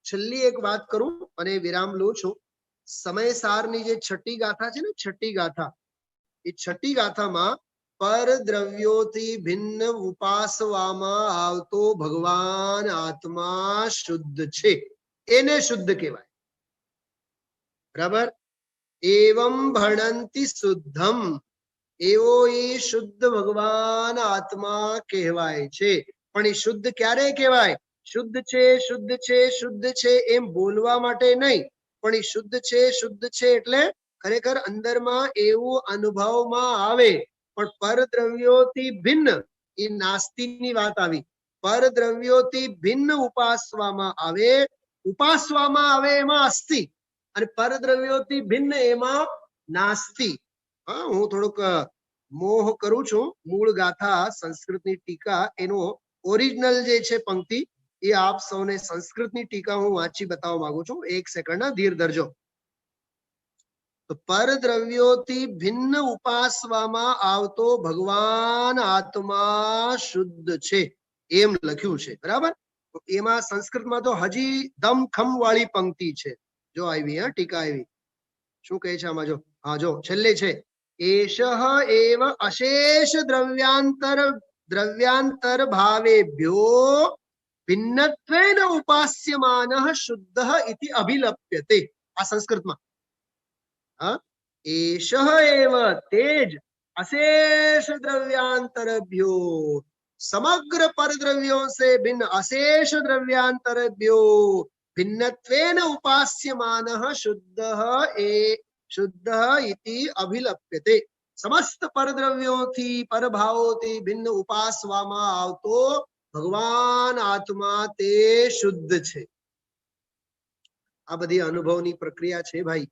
છેલ્લી એક વાત કરું અને વિરામ લઉં છું. સમયસારની જે છઠ્ઠી ગાથા છે ને, છઠ્ઠી ગાથા, એ છઠ્ઠી ગાથામાં પરદ્રવ્યોથી ભિન્ન ઉપાસવામાં આવતો ભગવાન આત્મા શુદ્ધ છે, એને શુદ્ધ કહેવાય. બરાબર? એવમ ભણંતિ શુદ્ધમ, એવો એ શુદ્ધ ભગવાન આત્મા કહેવાય છે. પણ એ શુદ્ધ ક્યારે કહેવાય? શુદ્ધ છે, શુદ્ધ છે, શુદ્ધ છે એમ બોલવા માટે નહીં, પણ એ શુદ્ધ છે, શુદ્ધ છે એટલે ખરેખર અંદરમાં એવું અનુભવમાં આવે. પણ પરદ્રવ્યોથી ભિન્ન, એ નાસ્તિની વાત આવી. પરદ્રવ્યોથી ભિન્ન ઉપાસવામાં આવે એમાં અસ્તિ, અને પરદ્રવ્યોથી ભિન્ન એમાં નાસ્તિ. હું થોડુંક મોહ કરું છું. મૂળ ગાથા સંસ્કૃતની ટીકા, એનો ઓરિજિનલ જે છે પંક્તિ, એ આપ સૌને સંસ્કૃતની ટીકા હું વાંચી બતાવવા માંગુ છું. એક સેકન્ડ ધીર ધરજો. તો પરદ્રવ્યોથી ભિન્ન ઉપાસવામાં આવતો ભગવાન આત્મા શુદ્ધ છે એમ લખ્યું છે. બરાબર? તો એમાં સંસ્કૃતમાં તો હજી દમખમ વાળી પંક્તિ છે. જો આવી, ટીકા આવી. શું કહે છે આમાં? જો, હા, જો છેલ્લે છે, એષઃ એવ અશેષ દ્રવ્યાંતર ભાવેભ્યો ભિન્નત્વેન ઉપાસ્યમાનઃ શુદ્ધઃ ઇતિ અભિલપ્યતે. આ સંસ્કૃતમાં. એષઃ એવ, તેજ, અશેષ દ્રવ્યાંતરભ્યો, समग्र परद्रव्यों से भिन्न अशेष द्रव्यांतरभ्यो भिन्नत्वेन उपास्यमानः शुद्धः इति अभिलप्यते. समस्त परद्रव्योથી પરભાવોથી ભિન્ન ઉપાસવામાં આવતો ભગવાન આત્મા તે શુદ્ધ છે. આ બધી અનુભવની પ્રક્રિયા છે ભાઈ.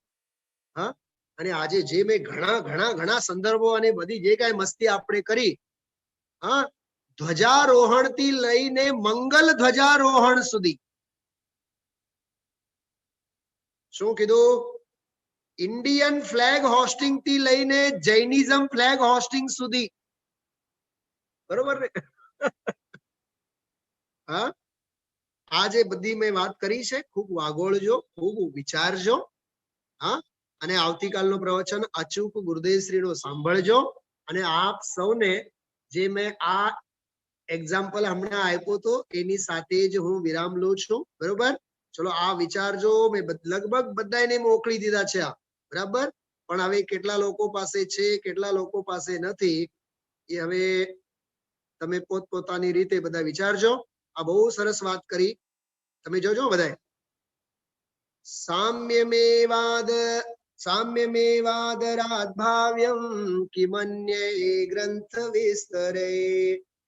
અને આજે જે મેં ઘણા સંદર્ભો અને બધી જે કાંઈ મસ્તી આપણે કરી, ધ્વજારોહણ થી લઈને મંગલ ધ્વજારોહણ સુધી, શું કીધું? ઇન્ડિયન ફ્લેગ હોસ્ટિંગ થી લઈને જૈનિઝમ ફ્લેગ હોસ્ટિંગ સુધી, બરોબર ને? હા, આ જે બધી મેં વાત કરી છે ખૂબ વાગોળજો, ખૂબ વિચારજો. હા, અને આવતીકાલનું પ્રવચન અચૂક ગુરુદેવશ્રીનું સાંભળજો. અને આપ સૌને જે મેં આ એક્ઝામ્પલ હમણાં આપ્યો તો એની સાથે જ હું વિરામ લઉં છું. બરોબર? ચલો આ વિચારજો. મેં લગભગ બધાને મોકલી દીધા છે આ, બરાબર? પણ હવે કેટલા લોકો પાસે છે, કેટલા લોકો પાસે નથી, એ હવે તમે પોતપોતાની રીતે બધા વિચારજો. આ બહુ સરસ વાત કરી. તમે જોજો બધાય. સામ્યમેવાદરાદ્ભાવ્યમ કિમન્યે ગ્રંથ વિસ્તરે.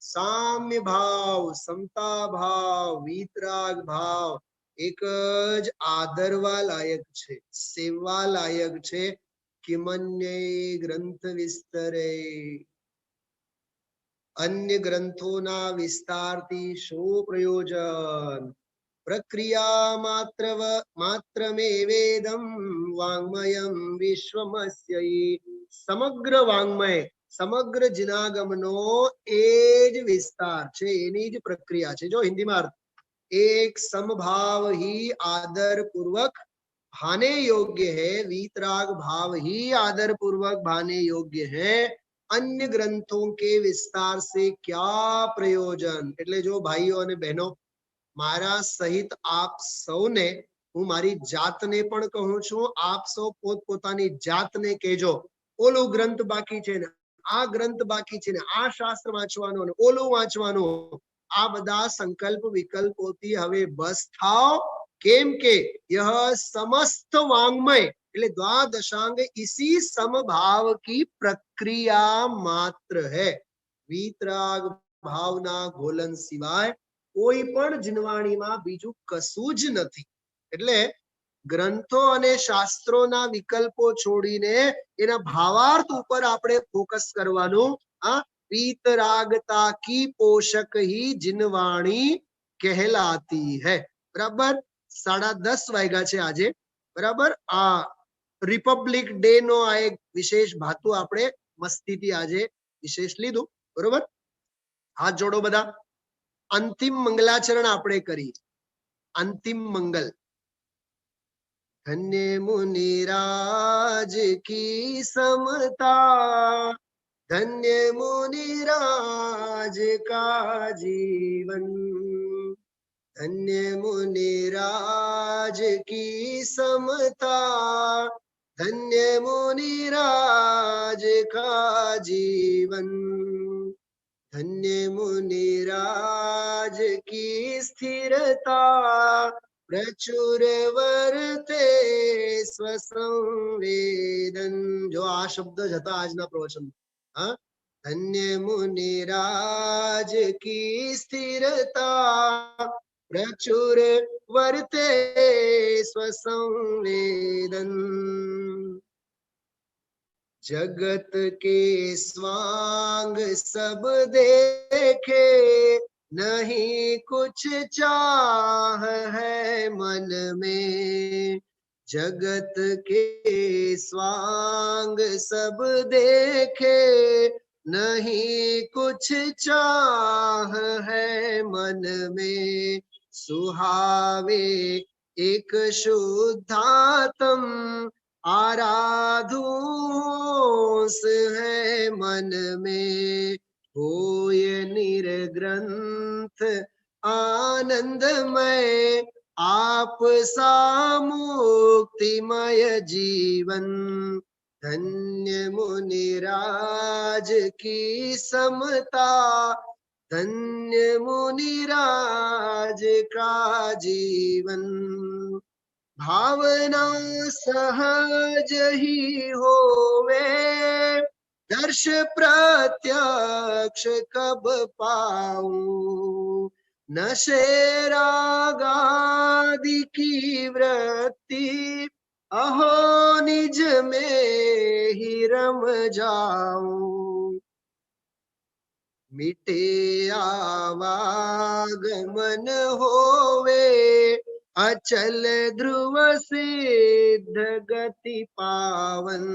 સામ્ય ભાવ, સમતા ભાવ, વિતરાગ ભાવ એક જ આદરવા લાયક છે, સેવા લાયક છે. કિમન્યે ગ્રંથ વિસ્તરે. અન્ય ગ્રંથોના વિસ્તારથી શું પ્રયોજન? પ્રક્રિયા માત્રમેવેદમ વાંગ્મયમ વિશ્વમસ્ય. સમગ્ર વાંગ્મય, સમગ્ર જિનાગમનો એ જ વિસ્તાર છે, એની જ પ્રક્રિયા છે. જો હિન્દીમાં અર્થ, एक समभाव ही आदर पूर्वक भाने योग्य है, वीतराग भाव ही आदर पूर्वक भाने योग्य है. अन्य ग्रंथों के विस्तार से क्या प्रयोजन? એટલે જો ભાઈઓ અને બહેનો, મારા સહિત આપ સૌને, હું મારી જાતને પણ કહું છું, આપ સૌ પોતપોતાની જાતને કહેજો, ઓલું ગ્રંથ બાકી છે ને, આ ગ્રંથ બાકી છે ને, આ શાસ્ત્ર વાંચવાનું ને ઓલું વાંચવાનું. આ બધા સંકલ્પ વિકલ્પોથી હવે બસ થાઓ. કેમ કે यह समस्त वांग्मय એટલે द्वादशांग इसी समभाव की प्रक्रिया मात्र है. वीतराग भावना घोलन सिवाय કોઈ પણ જીનવાણીમાં બીજું કશું જ નથી. એટલે ગ્રંથો અને શાસ્ત્રોના વિકલ્પો છોડીને એના ભાવાર્થ ઉપર આપણે ફોકસ કરવાનું. આ वीतरागता की पोषक ही जिनवाणी कहलाती है. बराबर? 10:30 વાગ્યા છે આજે. બરાબર? આ રિપબ્લિક ડે નો આ એક વિશેષ ભાતુ આપણે મસ્તીથી આજે વિશેષ લીધું. બરોબર? હાથ જોડો બધા. અંતિમ મંગલાચરણ આપણે કરી. અંતિમ મંગલ. ધન્ય મુનિરાજ કી સમતા, धन्य मुनिराज का जीवन, धन्य मुनिराज की समता, धन्य मुनिराज का जीवन, धन्य मुनिराज की स्थिरता, प्रचुर वर्ते स्वसंवेदन. जो आ शब्द જ હતા આજના પ્રવચન. धन्य मुनिराज की स्थिरता, प्रचुर वर्ते स्वसंवेदन. जगत के स्वांग सब देखे, नहीं कुछ चाह है मन में. जगत के स्वांग सब देखे, नहीं कुछ चाह है मन में. सुहावे एक शुद्धात्म, आराधूस है मन में. होय निर्ग्रंथ आनंदमय, आप सा मुक्तिमय जीवन. धन्य मुनिराज की समता, धन्य मुनिराज का जीवन. भावना सहज ही होवे, दर्श प्रत्यक्ष कब पाऊं. नशे रागादि की वृत्ति, अहो निज में ही रम जाऊं. मिटे आवागमन होवे, अचल ध्रुव सिद्ध गति पावन,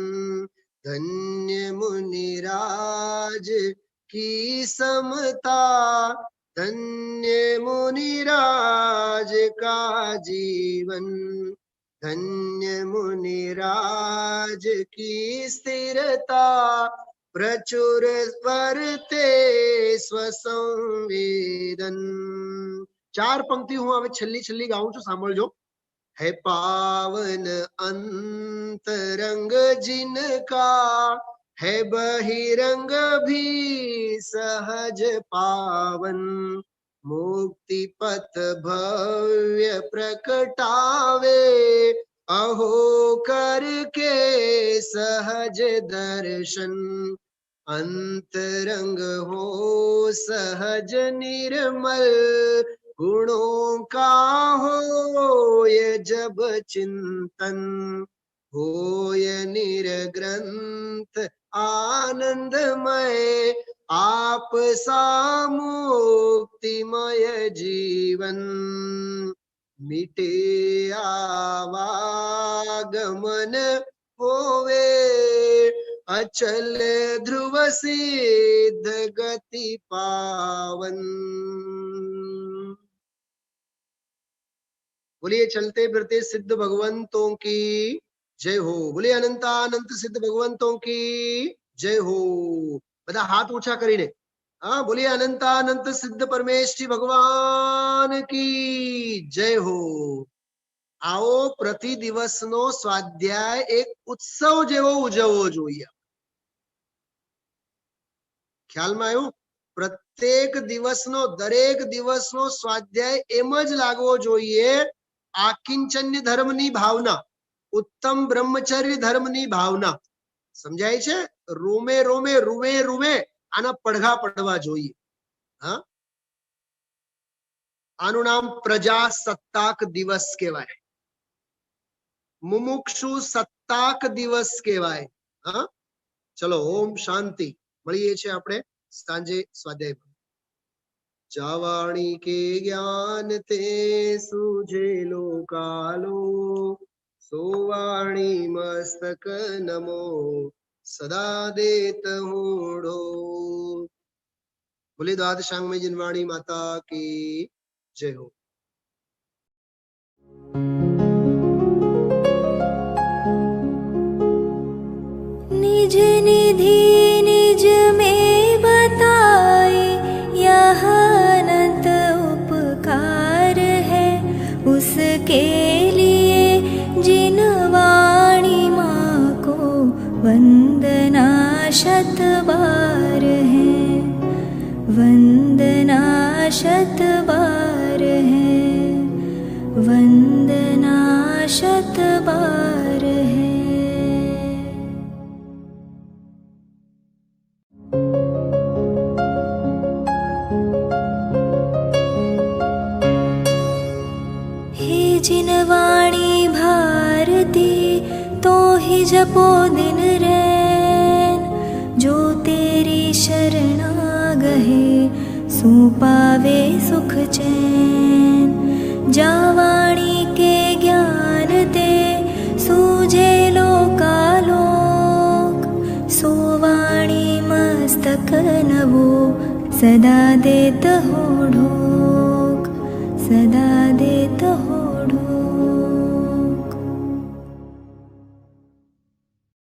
धन्य मुनिराज की समता, धन्य मुनिराज का जीवन, धन्य मुनिराज की स्थिरता, प्रचुर वर्ते स्वसंवेदन। 4 पंक्ति हूँ હવે છેલ્લી ગાઉં છું, સાંભળજો। है पावन अंतरंग जिनका, है बहिरंग भी सहज पावन, मुक्ति पथ भव्य प्रकटावे, अहो करके सहज दर्शन, अंतरंग हो सहज निर्मल, गुणों का हो ये जब चिंतन, हो ये निर्ग्रंथ आनंदमय, आप सा मुक्तिमय जीवन, मिटे आवागमन होवे, अचल ध्रुव सिद्ध गति पावन। बोलिए चलते फिरते सिद्ध भगवंतों की जय हो। बोलिए अनंतानंत सिद्ध भगवंतों की जय हो। બધા હાથ ઊંચા કરીને હા બોलिए अनंतानंत सिद्ध परमेश्वरी भगवान की जय हो। आओ प्रति दिवसનો સ્વાધ્યાય એક ઉત્સવ જેવો ઉજવવો જોઈએ। ખ્યાલમાં આવ્યું? પ્રત્યેક દિવસનો દરેક દિવસનો સ્વાધ્યાય એમ જ લાગવો જોઈએ। આકિંચન્ય ધર્મની ભાવના, ઉત્તમ બ્રહ્મચર્ય ધર્મની ભાવના સમજાય છે? રૂમે રોમે રૂવે રૂવે આના પડઘા પડવા જોઈએ। હા, આનું નામ પ્રજાસત્તાક દિવસ કહેવાય, મુમુક્ષુ સત્તાક દિવસ કહેવાય। હા, ચલો ઓમ શાંતિ। મળીએ છીએ આપણે સાંજે સ્વાધ્યાયમાં। जावाणी के ज्ञान ते सुझेलो कालो, सोवाणी मस्तक नमो सदा देत होड़ो। बोले द्वादशांग में जिनवाणी माता की जय हो। निज निधि निज में बताए, यह अनंत उपकार है उसके लिए जिन वाणी माँ को वंदना शत बार है, वंदना शत बार है, वंदना शत बार है। जिन वाणी भारती तो ही जपो दिन रैन, जो तेरी शरणा गहे सो पावे सुख चैन। जा वाणी के ज्ञान ते सूझे लोकालोक, सो वाणी मस्तक नवो सदा देत हो ढोक, सदा देत हो